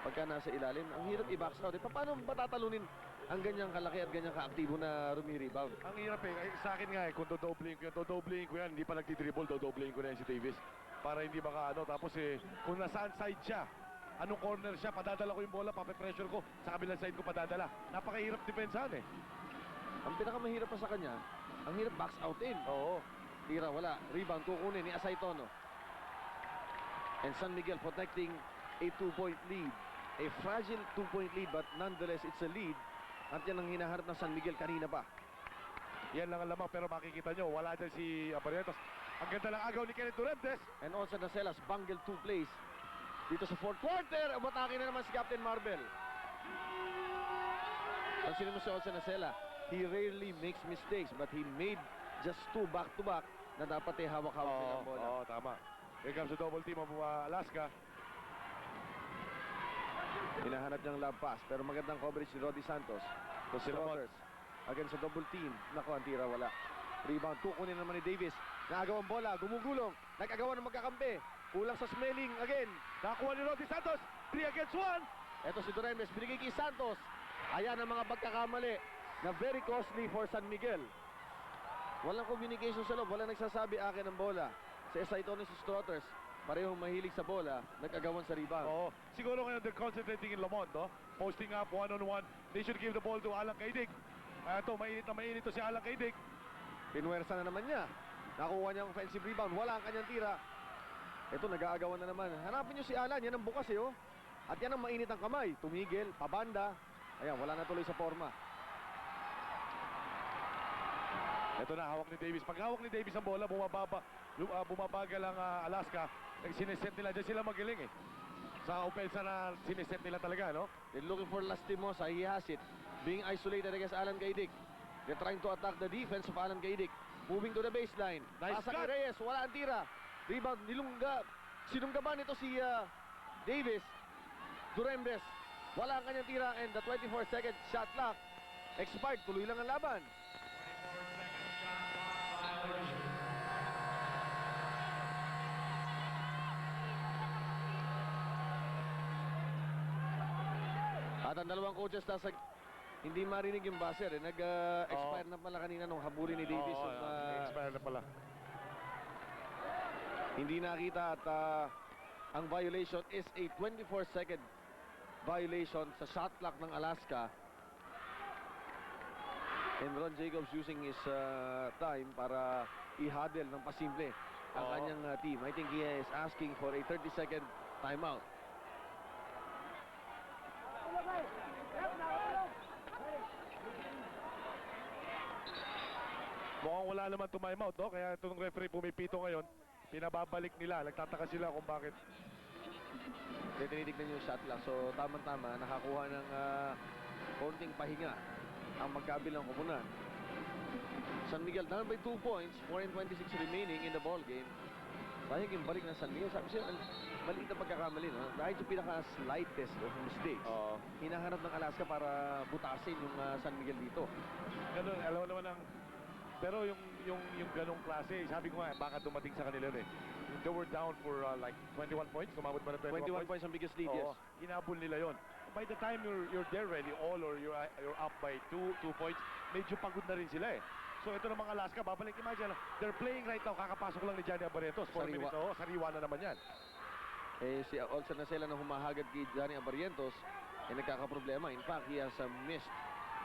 Speaker 1: Pagka nasa ilalim, ang hirap i-box out. Paano ba tatalunin ang ganyang kalaki at ganyang kaaktibo na rumi-rebound?
Speaker 2: Ang hirap eh. Sa akin nga eh, kung dodoblehin ko yan, hindi pa nagtidribble, dodoblehin ko na yan si Davis. Para hindi makaano. Tapos eh, kung nasaan side siya, anong corner siya, padadala ko yung bola, pape-pressure ko, sa kabilang side ko padadala. Napakahirap depensahan eh.
Speaker 1: Ang pinakamahirap pa sa kanya, ang hirap box out in.
Speaker 2: Oo.
Speaker 1: Tira, wala. Rebound, kukunin ni Asaytono. And San Miguel protecting a 2-point lead. A fragile 2-point lead, but nonetheless, it's a lead. At yan ang hinaharap ng San Miguel kanina pa.
Speaker 2: Yan lang ang lamang, pero makikita nyo, wala dyan si Aparietos. Ang ganda ng agaw ni Kenneth Durembes.
Speaker 1: And also Nacelas, bungled 2 plays. Dito sa fourth quarter, umatake na naman si Captain Marvel. Pansinin mo si Olsen Nacela, he rarely makes mistakes, but he made just 2 back-to-back na dapat ay hawak-hawak din ang bola.
Speaker 2: Oo, tama. Here comes the double team of Alaska.
Speaker 1: Hinahanap niyang love pass, pero magandang coverage ni Roddy Santos. To si Rotters, against sa double team. Naku, ang tira, wala. Rebound, tukunin naman ni Davis. Naagaw ang bola, gumugulong. Nag-agawa ng magkakampi. Kulang sa smelling again.
Speaker 2: Nakuha ni Roddy Santos. 3 against 1.
Speaker 1: Eto si Durembes, binigay kay Santos. Ayan ang mga pagkakamali na very costly for San Miguel. Walang communication sa loob, walang nagsasabi akin ng bola. Sa Asaytono si Strotters, parehong mahilig sa bola, nag-agawan sa rebound.
Speaker 2: Oo. Siguro ngayon they're concentrating in Lamont, no? Posting up one-on-one. They should give the ball to Alan Kaidig. Ito, mainit na mainit to si Alan Kaidig.
Speaker 1: Pinuwersa na naman niya. Nakuha niya ang offensive rebound, wala ang kanyang tira. Ito, nag-aagawan na naman. Hanapin niyo si Alan, yan ang bukas eh, oh. At yan ang mainit ang kamay. Tumigil, pabanda. Ayan, wala na tuloy sa forma.
Speaker 2: Ito na, hawak ni Davis. Pag hawak ni Davis ang bola, bumabagal ang Alaska. Sineset nila. Diyan sila magaling eh. Sa opensa na sineset nila talaga, no?
Speaker 1: They're looking for Lastimosa. He has it. Being isolated against Alan Kaidik. They're trying to attack the defense of Alan Kaidik. Moving to the baseline.
Speaker 2: Nice
Speaker 1: Pasa
Speaker 2: cut.
Speaker 1: kay Reyes. Wala ang tira. Rebound, nilungga. Sinunggaban ito si Davis. Durembes. Wala ang kanyang tira. And the 24-second shot clock expired. Tuloy lang ang laban. At ang dalawang coaches nasa hindi marinig yung buzzer eh. Nag-expire na pala kanina nung habulin ni Davis.
Speaker 2: Oo,
Speaker 1: yung,
Speaker 2: expire na pala.
Speaker 1: hindi nakita at ang violation is a 24-second violation sa shot clock ng Alaska. And Ron Jacobs using his time para i-huddle ng pasimple ang
Speaker 2: Oo.
Speaker 1: kanyang team. I think he is asking for a 30-second timeout.
Speaker 2: Mukhang wala naman to time out, no? Kaya itong referee pumipito ngayon, pinababalik nila. Nagtataka sila kung bakit.
Speaker 1: Kaya tinitignan yung shot clock. So, tama-tama, nakakuha ng konting pahinga ang magkabilang koponan. San Miguel down by 2 points, 4:26 remaining in the ball game. Sayang yung balik ng San Miguel. Sabi siya, maliit na pagkakamali, no? Dahil yung pinaka-slightest of mistakes. Hinahanap ng Alaska para butasin yung San Miguel dito.
Speaker 2: Ganun, alam mo naman ang... Pero yung ganong klase, sabi ko nga, baka dumating sa kanila eh. They were down for like 21 points. Sumabot ba na
Speaker 1: 21 points ang biggest lead, yes.
Speaker 2: Inabol nila yon. By the time you're there ready, all or you're up by 2 points, medyo pagod na rin sila eh. So ito namang Alaska, babalik. Imagine, they're playing right now, kakapasok lang ni Johnny Abarrientos. 4
Speaker 1: Sariwa.
Speaker 2: minutes, sariwa na naman yan.
Speaker 1: Si Olsen Nacela na humahagad kay Johnny Abarrientos, nagkakaproblema. In fact, he has missed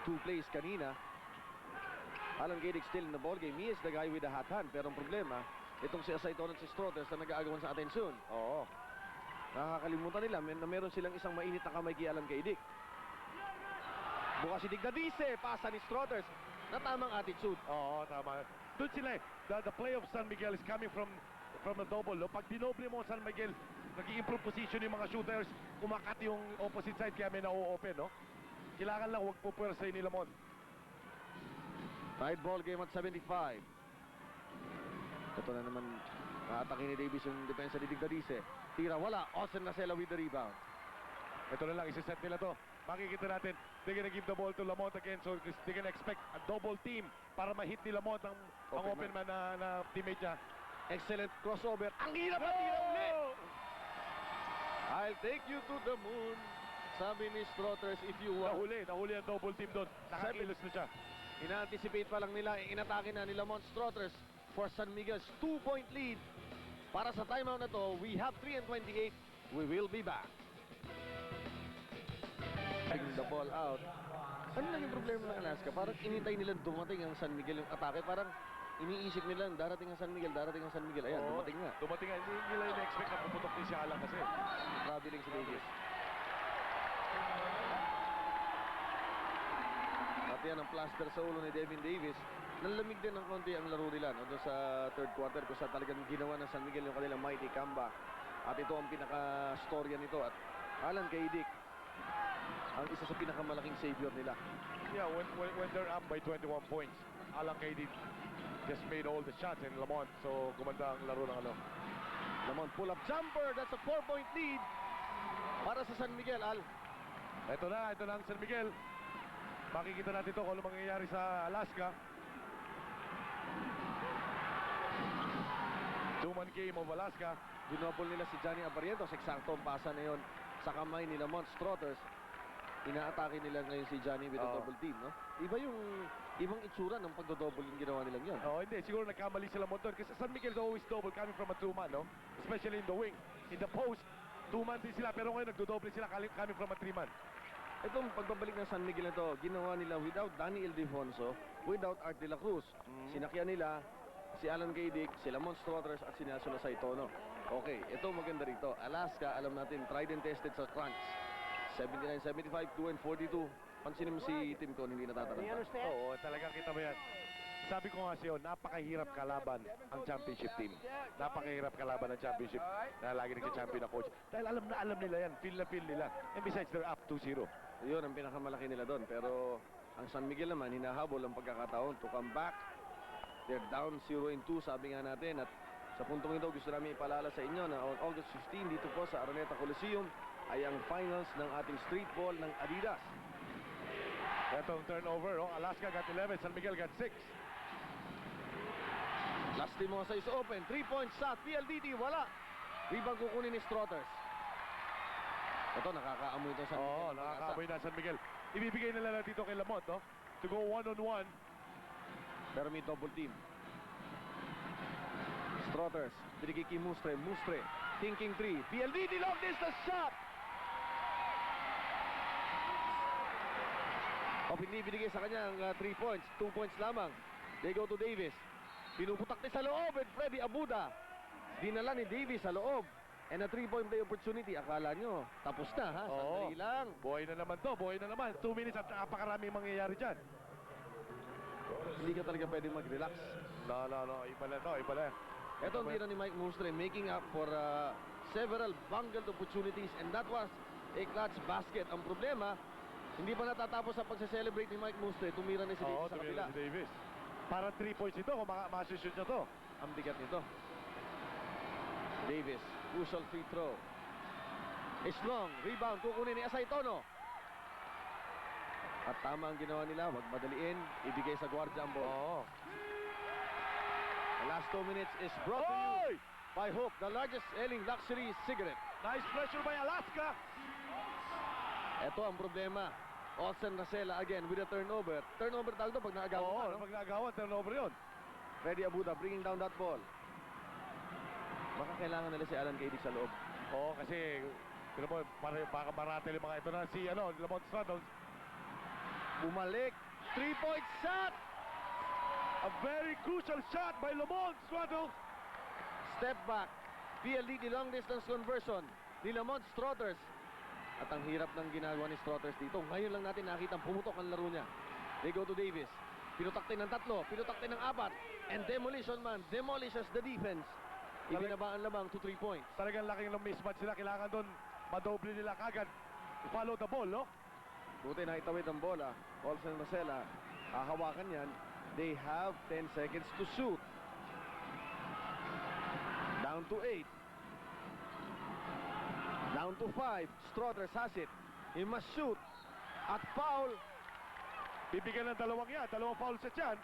Speaker 1: 2 plays kanina. Alan Gaedic still in the ball game. He is the guy with the hot hand. Pero ang problema, itong si Asayton at si Strothers na nag-aagawan sa atensyon. Nakakalimutan nila na meron silang isang mainit na kamay kay Alan Gaedic. Bukas si Digdadice, pasa ni Strothers na tamang attitude.
Speaker 2: Tama. Doon sila eh. The play of San Miguel is coming from the double. No? Pag dinoble mo San Miguel, nag-i-improve position yung mga shooters, umakat yung opposite side kaya may na-open, no? Kailangan lang huwag pupwersay ni Lamont.
Speaker 1: Tied ball game at 75. Ito na naman, atake ni Davis yung depensa ni Digdadice. Tira, wala. Olsen Nacela with the rebound.
Speaker 2: Ito na lang, isa-set nila to. Makikita natin, they're gonna give the ball to Lamont again, so they're gonna expect a double team para ma-hit ni Lamont ang open man na teammate niya.
Speaker 1: Excellent crossover. Ang hirap na tira uli! I'll take you to the moon. Sabi ni Strothers, if you want.
Speaker 2: Nahuli ang double team doon. Nakakilos na siya.
Speaker 1: Ina-anticipate pa lang nila, inatake na ni Lamont Strothers for San Miguel's 2-point lead. Para sa timeout na to, we have 3:28. We will be back. Taking the ball out. Ano lang yung problema ng Alaska? Parang inintay nila dumating ang San Miguel yung atake. Parang iniisip nila darating ang San Miguel, darating ang San Miguel. Ayan, dumating nga.
Speaker 2: Dumating nga. Hindi nila in-expect na pumutok din si Alan kasi.
Speaker 1: Traveling si Davis. At yan ang plaster sa ulo ni Devin Davis. Nalamig din ng konti ang laro nila no, doon sa third quarter kung saan talagang ginawa ng San Miguel yung kanilang mighty comeback. At ito ang pinaka-storya nito. At Alan Gaedic, ang isa sa pinakamalaking savior nila.
Speaker 2: Yeah, when they're up by 21 points, Alan Gaedic just made all the shots in Lamont. So, gumanda ang laro ng ano.
Speaker 1: Lamont pull-up jumper. That's a 4-point lead para sa San Miguel, Al.
Speaker 2: Ito na ang San Miguel. Makikita natin ito kung ano mangyayari sa Alaska. Two-man game of Alaska.
Speaker 1: Ginopol nila si Johnny Abarrientos. Eksakto ang pasa na yun sa kamay ni Lamont Strothers. Inaatake nila ngayon si Johnny with a double team, no? Ibang itsura ng pagdo-double yung ginawa nilang yun.
Speaker 2: Hindi. Siguro nagkamali sila Lamont doon. Kasi San Miguel is always double coming from a two-man, no? Especially in the wing. In the post, two-man din sila. Pero ngayon nagdo-double sila coming from a three-man.
Speaker 1: Itong pagbabalik ng San Miguel na to, ginawa nila without Danny Ildefonso, without Art de la Cruz. Sinakyan nila si Alan Gaedic, si Lamont Strothers at si Nelson Asaytono. Okay, ito maganda rito. Alaska, alam natin, tried and tested sa crunch. 79-75, 2-42. Pansinin mo si Tim Con, hindi natataranta.
Speaker 2: Oo, talagang kita mo yan. Sabi ko nga siyo, napakahirap kalaban ang championship team. Napakahirap kalaban ang championship na lagi nagka-champion na coach. Dahil alam nila yan, feel na feel nila. And besides, they're up 2-0.
Speaker 1: Yun ang pinakamalaki nila doon. Pero ang San Miguel naman, hinahabol ang pagkakataon to come back. They're down 0-2, sabi nga natin. At sa puntong ito, gusto namin ipaalala sa inyo na on August 15, dito po sa Araneta Coliseum, ay ang finals ng ating street ball ng Adidas.
Speaker 2: Ito ang turnover. Alaska got 11, San Miguel got 6.
Speaker 1: Lastimosa is open. 3-point shot. PLDT, wala. Rebound kukunin ni Strothers. Ito, nakakaamoy ito San Miguel.
Speaker 2: Oo, nakakaamoy na San Miguel. Ibibigay nila dito kay Lamont, no? To go one-on-one.
Speaker 1: Pero may double team. Strothers, binigay kay Mustre. Mustre, thinking 3. PLDT, long distance shot! O, binibigay sa kanya ang 3 points. 2 points lamang. They go to Davis. Pinuputak ni sa loob and Freddy Abuda. Dinala ni Davis sa loob. And a 3-point play opportunity. Akala nyo, tapos na ha? Sandali lang.
Speaker 2: Buhay na naman to, buhay na naman. 2 minutes at napakaraming mangyayari dyan.
Speaker 1: hindi ka talaga pwedeng mag-relax.
Speaker 2: No. Iba na to, iba na.
Speaker 1: Ito ang tira ni Mike Mustre, making up for several bungled opportunities, and that was a clutch basket. Ang problema, hindi pa natatapos sa pagse-celebrate ni Mike Mustre, tumira na si Davis
Speaker 2: Oo,
Speaker 1: sa
Speaker 2: tumira
Speaker 1: kabila.
Speaker 2: si Davis. Para 3 points ito, kung masishoot niya to.
Speaker 1: Ang bigat nito. Davis, crucial free throw. It's long, rebound, kukunin ni Asay Tono. At tama ang ginawa nila, wag madaliin, ibigay sa gwardiya ang ball.
Speaker 2: Oo.
Speaker 1: The last 2 minutes is brought to you by Hope, the largest selling luxury cigarette.
Speaker 2: Nice pressure by Alaska.
Speaker 1: Ito ang problema. Olsen Racela again with a turnover. Turnover tawag ito pag naagawan
Speaker 2: Oo,
Speaker 1: ka, no?
Speaker 2: pag nagawan, turnover yun.
Speaker 1: Freddy Abuda bringing down that ball. Baka kailangan nila si Alan Kaidig sa loob.
Speaker 2: Oo, kasi baka maratel yung mga ito na si Lamont Straddles.
Speaker 1: Bumalik. 3-point shot!
Speaker 2: A very crucial shot by Lamont Straddles.
Speaker 1: Step back. PLDT long distance conversion ni Lamont Strothers. At ang hirap ng ginagawa ni Strothers dito. Ngayon lang natin nakita pumutok ang laro niya. They go to Davis. Pinutaktin ng 3, pinutaktin ng 4. And demolition man demolishes the defense. Ibinaba ang lamang to 3 points.
Speaker 2: Talagang laking ng mismatch sila. Kailangan doon madoble nila kagad. Follow the ball, no?
Speaker 1: Buti na itawid ang bola. Olsen Racela, hahawakan yan. They have 10 seconds to shoot. Down to 8. Down to 5. Strothers has it. He must shoot. At foul.
Speaker 2: Bibigyan ng dalawang foul set yan.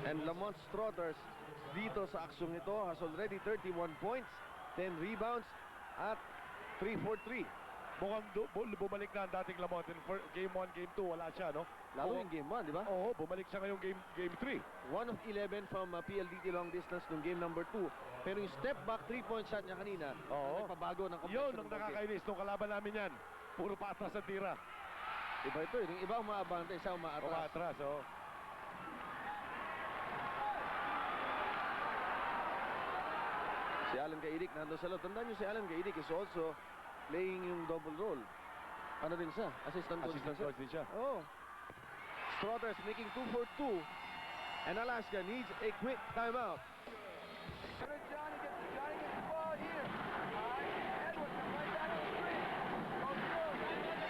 Speaker 1: And Lamont Strothers dito sa aksyong ito has already 31 points, 10 rebounds at 3 for 3.
Speaker 2: Mukhang bumalik na ang dating Lamont in game 1, game 2, wala siya, no?
Speaker 1: Lalo yung game 1, di ba?
Speaker 2: Oo, bumalik siya ngayong game 3.
Speaker 1: 1 of 11 from PLDT long distance nung game number 2. Pero yung step back 3-point shot niya kanina,
Speaker 2: Oo.
Speaker 1: nagpabago ng
Speaker 2: Yun,
Speaker 1: complexion
Speaker 2: ang
Speaker 1: ng ball game.
Speaker 2: nakakainis nung kalaban namin yan. Puro patas ang tira.
Speaker 1: Iba ito, yung iba umaabante, siya umaatras.
Speaker 2: Umatras, oo.
Speaker 1: Si Alan Kaidik nandun sa loob. Tandaan nyo si Alan Kaidik is also playing yung double role. Ano din siya? Assistant coach
Speaker 2: din siya.
Speaker 1: Oh. Strothers making 2 for 2. And Alaska needs a quick timeout.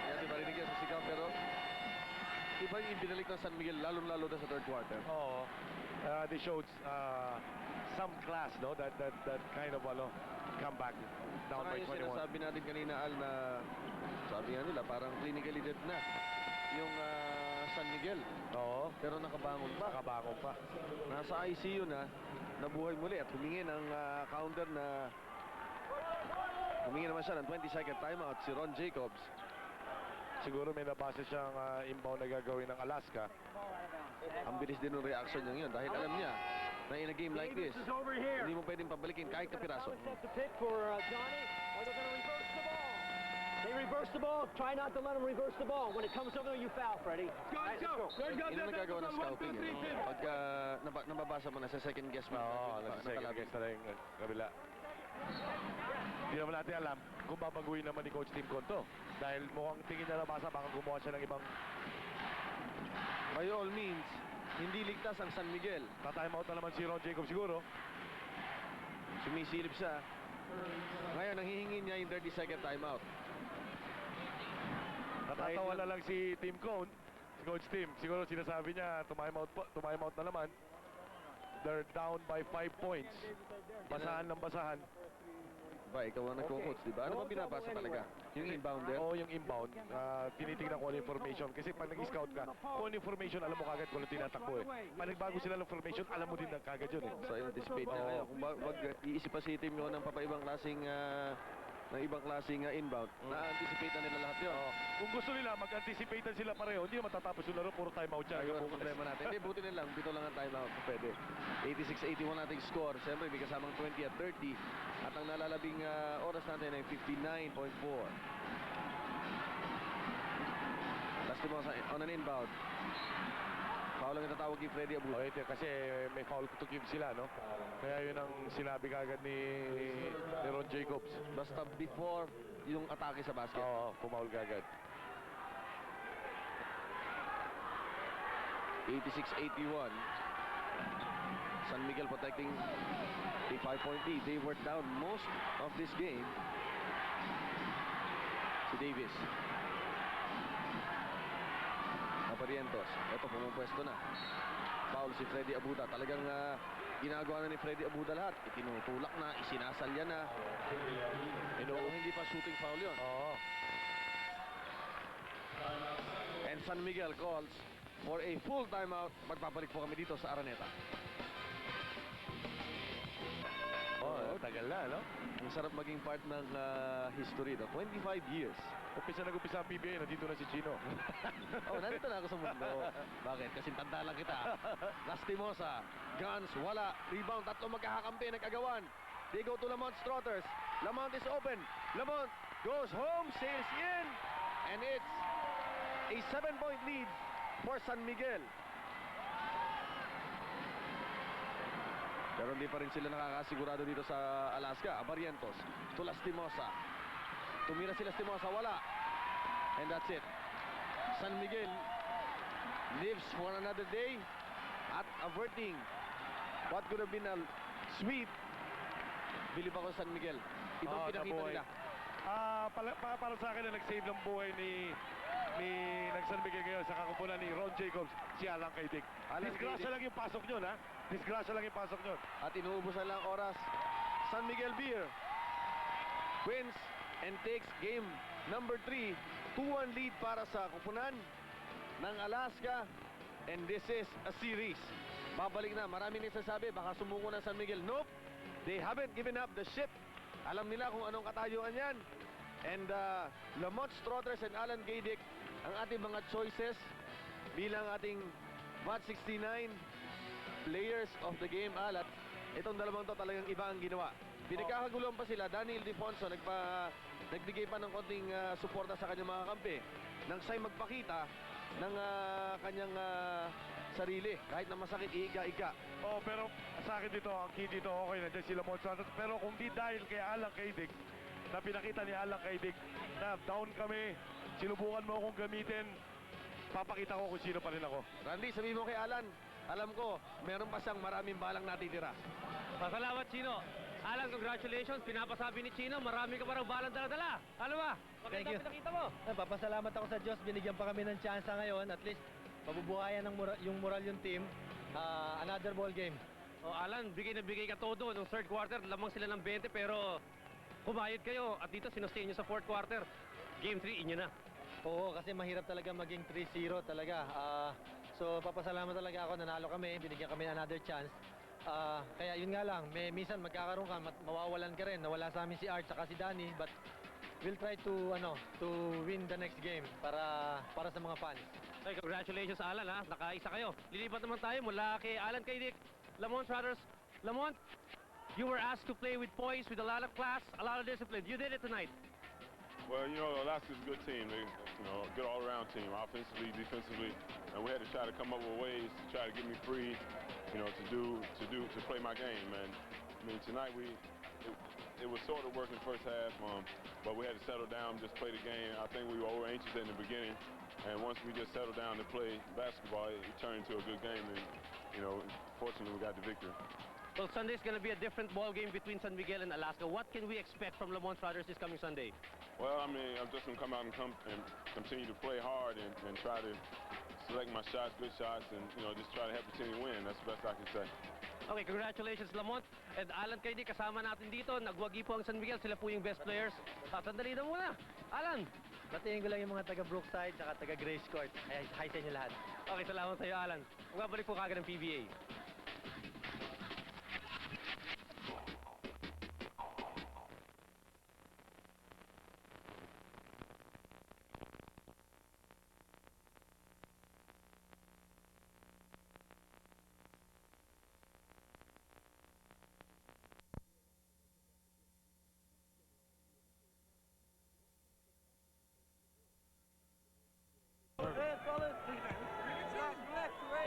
Speaker 1: Yan, di ba rinig yan sa sigaw, pero iba yung binalik ng San Miguel, lalong-lalo na sa third quarter.
Speaker 2: Oo. They showed some class, no? That kind of comeback down
Speaker 1: Saka
Speaker 2: by
Speaker 1: yung
Speaker 2: 21.
Speaker 1: sinasabi natin kanina, Al, na sabi nga nila, parang clinically dead na yung San Miguel.
Speaker 2: Oo.
Speaker 1: Pero nakabangon pa.
Speaker 2: Nakabangon pa.
Speaker 1: Nasa ICU na, nabuhay muli at humingi ng counter na humingi naman siya ng 20-second timeout si Ron Jacobs.
Speaker 2: Siguro may nabasa siyang inbound na gagawin ng Alaska.
Speaker 1: Ang bilis din ng reaction niya yun dahil alam niya na in a game like this, hindi mo pwedeng pabalikin kahit kapiraso.
Speaker 9: They reverse the ball. Try not to let them reverse the ball. When it comes over there, you foul, Freddie.
Speaker 1: Yun ang nagagawa ng scouting. Pagka nababasa mo na sa second guess mo.
Speaker 2: Oo, second guess na yung kabila. Hindi naman natin alam kung babaguhin naman ni Coach Tim Conto. Dahil mukhang tingin na nabasa, baka gumawa siya ng ibang...
Speaker 1: By all means, hindi ligtas ang San Miguel.
Speaker 2: Ta-timeout na naman si Ron Jacob siguro.
Speaker 1: Sumisilip siya. Ngayon, ang hihingi niya yung 30-second timeout.
Speaker 2: Natatawa na lang si Tim Cone, si Coach Tim. Siguro sinasabi niya, tumimeout na naman. They're down by 5 points. Basahan ng basahan.
Speaker 1: Ba, ikaw ang nagko-coach, di ba? Ano ba binabasa talaga? Yung inbounder?
Speaker 2: Oo, yung inbound. Tinitingnan ko ano information. Kasi pag nag-scout ka, kung ano information, alam mo kagad kung ano tinatakbo eh. Pag nagbago sila ng formation, alam mo din na kagad yun eh.
Speaker 1: So, anticipate na kayo. Kung wag iisip pa si team yun ng papaibang klaseng inbound, na-anticipate na nila lahat yun.
Speaker 2: Kung gusto nila, mag-anticipate sila pareho. Hindi na matatapos yung laro, puro timeout siya.
Speaker 1: Ayun ang problema natin. Hindi, buti na lang. Dito lang ang timeout. Pwede. 86-81 nating score. Siyempre, may kasamang 20 at 30. At ang nalalabing oras natin ay 59.4. Last mo on an inbound. Foul lang itatawag kay Freddy Abuda.
Speaker 2: Okay, kasi may foul to give sila, no? Kaya yun ang sinabi kagad ni Ron Jacobs.
Speaker 1: Basta before yung atake sa basket.
Speaker 2: Oo, pumaul kagad.
Speaker 1: 86-81. San Miguel protecting a 5-point lead. They were down most of this game. Si Davis. Barrientos. Ito, pumupwesto na. Foul si Freddy Abuda. Talagang ginagawa na ni Freddy Abuda lahat. Itinutulak na, isinasalya na. Hindi pa shooting foul yun.
Speaker 2: Oo.
Speaker 1: And San Miguel calls for a full timeout. Magpapalik po kami dito sa Araneta.
Speaker 2: Tagal na, no?
Speaker 1: Ang sarap maging part ng history. 25 years.
Speaker 2: Nag-umpisa ang PBA, nandito na si Chino.
Speaker 1: Nandito na ako sa mundo. Bakit? Kasi tanda lang kita. Lastimosa. Guns, wala. Rebound, tatlo magkakakampi, nag-agawan. They go to Lamont Strotters. Lamont is open. Lamont goes home, sails in. And it's a 7-point lead for San Miguel. Pero hindi pa rin sila nakakasigurado dito sa Alaska. Barrientos to Lastimosa. Tumira si Lastimosa, wala. And that's it. San Miguel lives for another day at averting what could have been a sweep. Bilib ako San Miguel. Ibang pinakita nila.
Speaker 2: Para sa akin na nag-save ng buhay ni San Miguel ngayon sa kakupunan ni Ron Jacobs, si Alan Kaidik. Disgrasya lang yung pasok nyo, ha? Disgrasya lang yung pasok nyo.
Speaker 1: At inuubusan lang oras. San Miguel Beer wins and takes game number 3. 2-1 lead para sa kupunan ng Alaska. And this is a series. Babalik na. Maraming nagsasabi, baka sumuko ng San Miguel. Nope. They haven't given up the ship. Alam nila kung anong katayuan yan. And Lamont Strotters and Alan Gaydick ang ating mga choices bilang ating Vat 69 players of the game. Alat, itong dalawang to talagang iba ang ginawa. Pinagkakaguluhan pa sila. Danny Ildefonso nagbigay pa ng konting suporta sa kanyang mga kampi nang siya'y magpakita ng kanyang sarili. Kahit na masakit, iiga-iga.
Speaker 2: Pero sa akin dito, ang key dito, okay, nandiyan sila Lamont Strotters. Pero kung di dahil kay Alan Kaidik, na pinakita ni Alan Kaidik na down kami, sinubukan mo akong gamitin, papakita ko kung sino pa rin ako.
Speaker 1: Randy, sabi mo kay Alan, alam ko, meron pa siyang maraming balang natitira.
Speaker 5: Pasalamat, Chino. Alan, congratulations. Pinapasabi ni Chino, marami ka pa raw balang dala-dala. Ano ba?
Speaker 3: Thank you.
Speaker 5: Pinakita mo.
Speaker 3: Papasalamat ako sa Diyos. Binigyan pa kami ng chance ngayon. At least, mabubuhayan ng yung moral yung team. Another ball game.
Speaker 5: Alan, bigay na bigay ka todo. Nung third quarter, lamang sila ng 20, pero kumayod kayo. At dito, sinustain nyo sa fourth quarter. Game 3, inyo na.
Speaker 3: Oo, kasi mahirap talaga maging 3-0 talaga. So, papasalamat talaga ako. Nanalo kami. Binigyan kami another chance. Kaya yun nga lang, minsan magkakaroon ka, mawawalan ka rin. Nawala sa amin si Art saka si Danny, but we'll try to win the next game para sa mga fans.
Speaker 5: Okay, congratulations Alan ha, nakaisa kayo. Lilipat naman tayo mula kay Alan Kaidik, Lamont Strotters. Lamont, you were asked to play with poise, with a lot of class, a lot of discipline. You did it tonight.
Speaker 10: Well, Alaska's a good team. They, a good all-around team, offensively, defensively, and we had to try to come up with ways to try to get me free, to play my game. And I mean, tonight it was sort of working first half, but we had to settle down, just play the game. I think we were over anxious in the beginning, and once we just settled down to play basketball, it turned into a good game, and fortunately we got the victory.
Speaker 5: Well, Sunday's going to be a different ball game between San Miguel and Alaska. What can we expect from Lamont Strotters this coming Sunday?
Speaker 10: Well, I mean, I'm just going to come out and continue to play hard and try to select my shots, good shots, and just try to help the team win. That's the best I can say.
Speaker 5: Okay, congratulations Lamont and Alan Kaidik, kasama natin dito. Nagwagi po ang San Miguel, sila po yung best players. Sandali na muna. Alan!
Speaker 3: Batiin ko lang yung mga taga Brookside at taga Grace Court. Hi sa inyo lahat.
Speaker 5: Okay, salamat sa iyo Alan. Magbabalik po kagad ng PBA.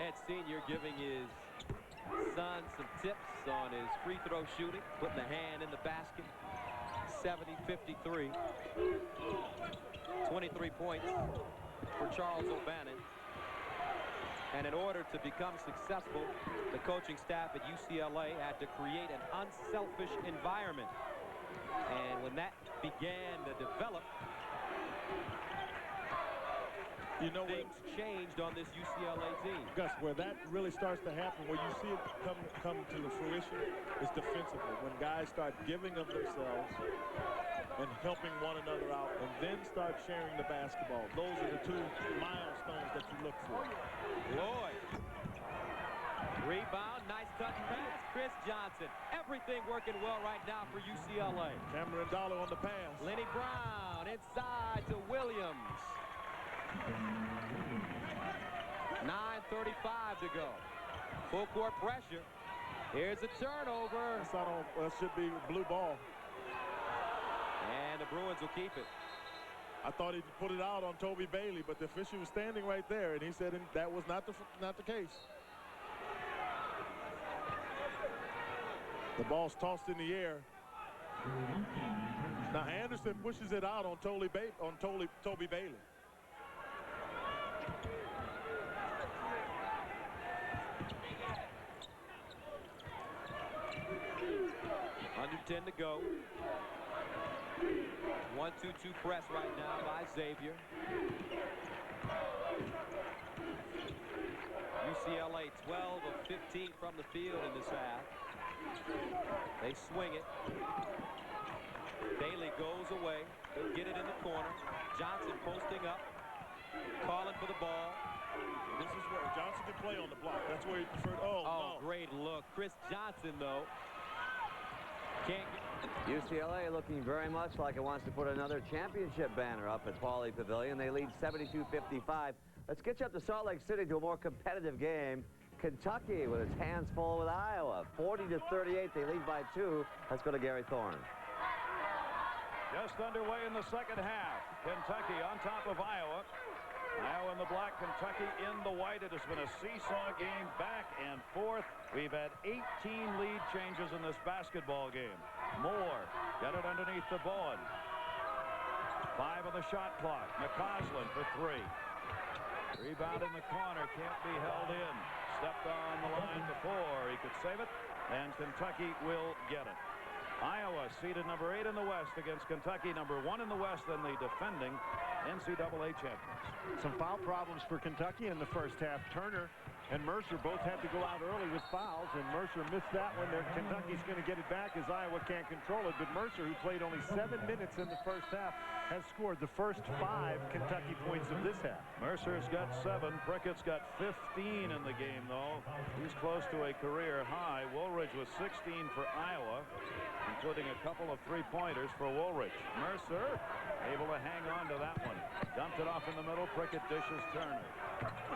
Speaker 11: Ed Sr. giving his son some tips on his free throw shooting, putting the hand in the basket. 70-53. 23 points for Charles O'Bannon. And in order to become successful, the coaching staff at UCLA had to create an unselfish environment. And when that began to develop, things changed on this UCLA team.
Speaker 12: Gus, where that really starts to happen, where you see it come to the fruition, is defensively. When guys start giving of themselves and helping one another out, and then start sharing the basketball. Those are the two milestones that you look for.
Speaker 11: Lloyd. Rebound, nice touch pass, Chris Johnson. Everything working well right now for UCLA.
Speaker 12: Cameron Dollar on the pass.
Speaker 11: Lenny Brown inside to Williams. 9:35 to go. Full court pressure. Here's a turnover.
Speaker 12: That's not on, that should be blue ball.
Speaker 11: And the Bruins will keep it.
Speaker 12: I thought he'd put it out on Toby Bailey, but the official was standing right there, and he said that was not the case. The ball's tossed in the air. Now Anderson pushes it out on Toby Bailey.
Speaker 11: Under 10 to go. 1-2-2 press right now by Xavier. UCLA 12 of 15 from the field in this half. They swing it. Bailey goes away. They'll get it in the corner. Johnson posting up. Calling for the ball.
Speaker 12: This is where Johnson can play on the block. That's where he preferred. Oh, no.
Speaker 11: Great look. Chris Johnson, though.
Speaker 13: UCLA looking very much like it wants to put another championship banner up at Pauley Pavilion. They lead 72-55. Let's get you up to Salt Lake City to a more competitive game. Kentucky with its hands full with Iowa. 40-38. They lead by 2. Let's go to Gary Thorne.
Speaker 14: Just underway in the second half. Kentucky on top of Iowa. Iowa in the black, Kentucky in the white. It has been a seesaw game back and forth. We've had 18 lead changes in this basketball game. Moore got it underneath the Bowen. 5 on the shot clock. McCausland for 3. Rebound in the corner, can't be held in. Stepped on the line before he could save it, and Kentucky will get it. Iowa seeded number 8 in the West against Kentucky, number 1 in the West, and the defending NCAA champions.
Speaker 2: Some foul problems for Kentucky in the first half. Turner and Mercer both had to go out early with fouls, and Mercer missed that one. Kentucky's going to get it back as Iowa can't control it. But Mercer, who played only 7 minutes in the first half, has scored the first 5 Kentucky points of this half.
Speaker 14: Mercer's got 7. Prickett's got 15 in the game, though. He's close to a career high. Woolridge with 16 for Iowa, including a couple of 3-pointers for Woolridge. Mercer able to hang on to that one. Dumped it off in the middle. Prickett dishes Turner.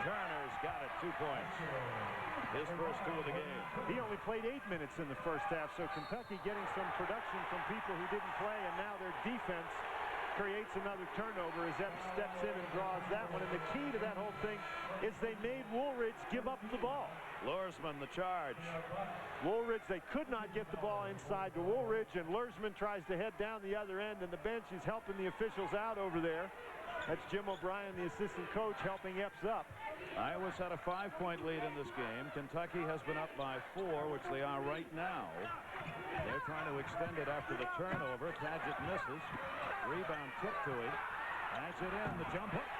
Speaker 14: Turner's got it. 2 points. His first 2 of the game.
Speaker 2: He only played 8 minutes in the first half, so Kentucky getting some production from people who didn't play, and now their defense creates another turnover as Epps steps in and draws that one. And the key to that whole thing is they made Woolridge give up the ball.
Speaker 14: Lursman, the charge.
Speaker 2: Woolridge, they could not get the ball inside to Woolridge, and Lursman tries to head down the other end, and the bench is helping the officials out over there. That's Jim O'Brien, the assistant coach, helping Epps up.
Speaker 14: Iowa's had a 5-point lead in this game. Kentucky has been up by 4, which they are right now. They're trying to extend it after the turnover. Padgett misses. Rebound tip to him. That's it in. The jump hook.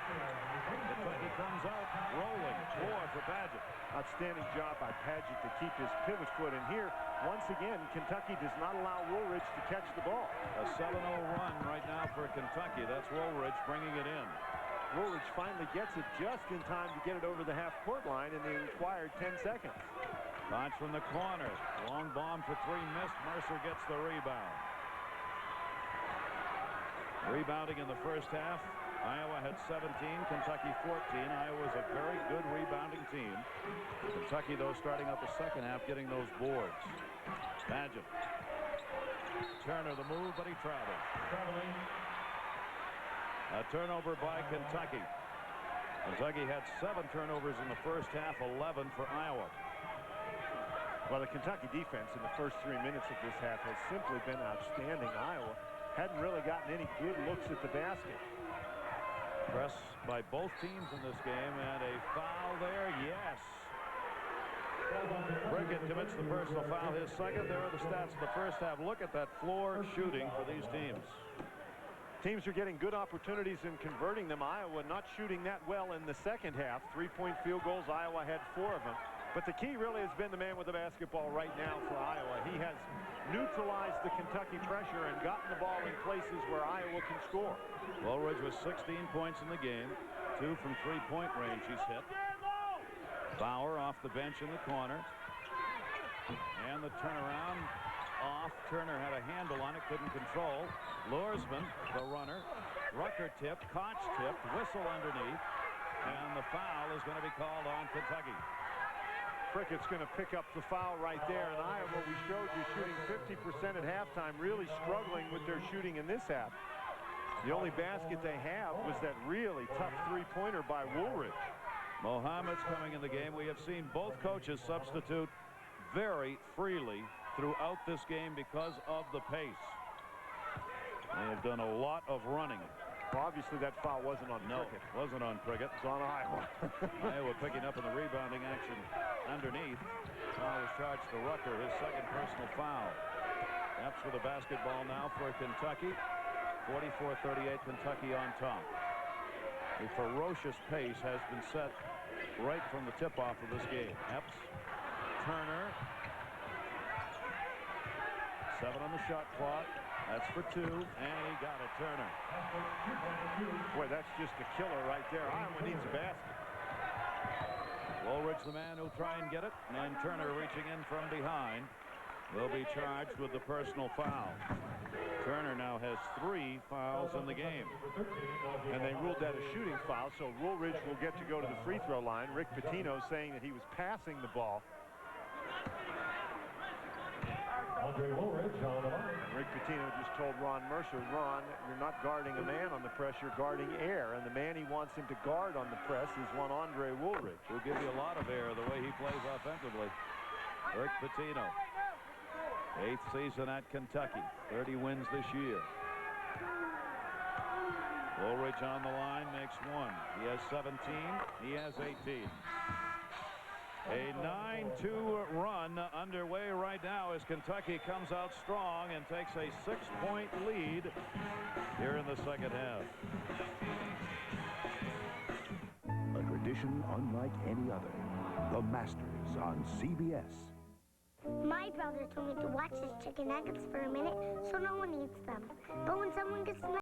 Speaker 14: Kentucky comes out rolling. 4 for Padgett.
Speaker 2: Outstanding job by Padgett to keep his pivot foot in here. Once again, Kentucky does not allow Woolridge to catch the ball.
Speaker 14: A 7-0 run right now for Kentucky. That's Woolridge bringing it in.
Speaker 2: Woolridge finally gets it just in time to get it over the half-court line in the required 10 seconds.
Speaker 14: Launch from the corner. Long bomb for 3 missed. Mercer gets the rebound. Rebounding in the first half. Iowa had 17, Kentucky 14. Iowa's a very good rebounding team. Kentucky, though, starting out the second half, getting those boards. Padgett. Turner the move, but he travels. A turnover by Kentucky. Kentucky had 7 turnovers in the first half, 11 for Iowa.
Speaker 2: Well, the Kentucky defense in the first 3 minutes of this half has simply been outstanding. Iowa hadn't really gotten any good looks at the basket.
Speaker 14: Press by both teams in this game, and a foul there, yes. Prickett commits the personal foul, his second. There are the stats in the first half. Look at that floor shooting for these teams.
Speaker 2: Teams are getting good opportunities in converting them. Iowa not shooting that well in the second half. 3-point field goals. Iowa had 4 of them. But the key really has been the man with the basketball right now for Iowa. He has neutralized the Kentucky pressure and gotten the ball in places where Iowa can score.
Speaker 14: Woolridge with 16 points in the game. 2 from 3-point range he's hit. Bauer off the bench in the corner. And the turnaround off. Turner had a handle on it, couldn't control. Luersman, the runner. Rucker tipped, Koch tipped, whistle underneath. And the foul is going to be called on Kentucky.
Speaker 2: Prickett's going to pick up the foul right there. And Iowa, we showed you, shooting 50% at halftime, really struggling with their shooting in this half. The only basket they have was that really tough three-pointer by Woolridge.
Speaker 14: Mohammed's coming in the game. We have seen both coaches substitute very freely throughout this game because of the pace. They have done a lot of running.
Speaker 2: Well, obviously that foul wasn't on Prickett.
Speaker 14: No, wasn't on Prickett.
Speaker 2: It's on Iowa.
Speaker 14: Iowa picking up in the rebounding action underneath. Foul was charged to Rucker, his second personal foul. Epps with the basketball now for Kentucky. 44-38, Kentucky on top. A ferocious pace has been set right from the tip-off of this game. Epps, Turner. 7 on the shot clock. That's for 2, and he got it, Turner.
Speaker 2: Boy, that's just a killer right there. Iowa needs a basket.
Speaker 14: Woolridge, the man who'll try and get it, and Turner reaching in from behind will be charged with the personal foul. Turner now has 3 fouls in the game.
Speaker 2: And they ruled that a shooting foul, so Woolridge will get to go to the free throw line. Rick Pitino saying that he was passing the ball.
Speaker 12: Andre Woolridge on the line.
Speaker 2: Rick Pitino just told Ron Mercer, Ron, you're not guarding a man on the press, you're guarding air. And the man he wants him to guard on the press is one Andre Woolridge.
Speaker 14: Who'll give you a lot of air the way he plays offensively. Rick Pitino. 8th season at Kentucky. 30 wins this year. Woolridge on the line makes 1. He has 17. He has 18. A 9-2 run underway right now as Kentucky comes out strong and takes a 6-point lead here in the second half.
Speaker 8: A tradition unlike any other. The Masters on CBS.
Speaker 15: My brother told me to watch his chicken nuggets for a minute so no one eats them. But when someone gets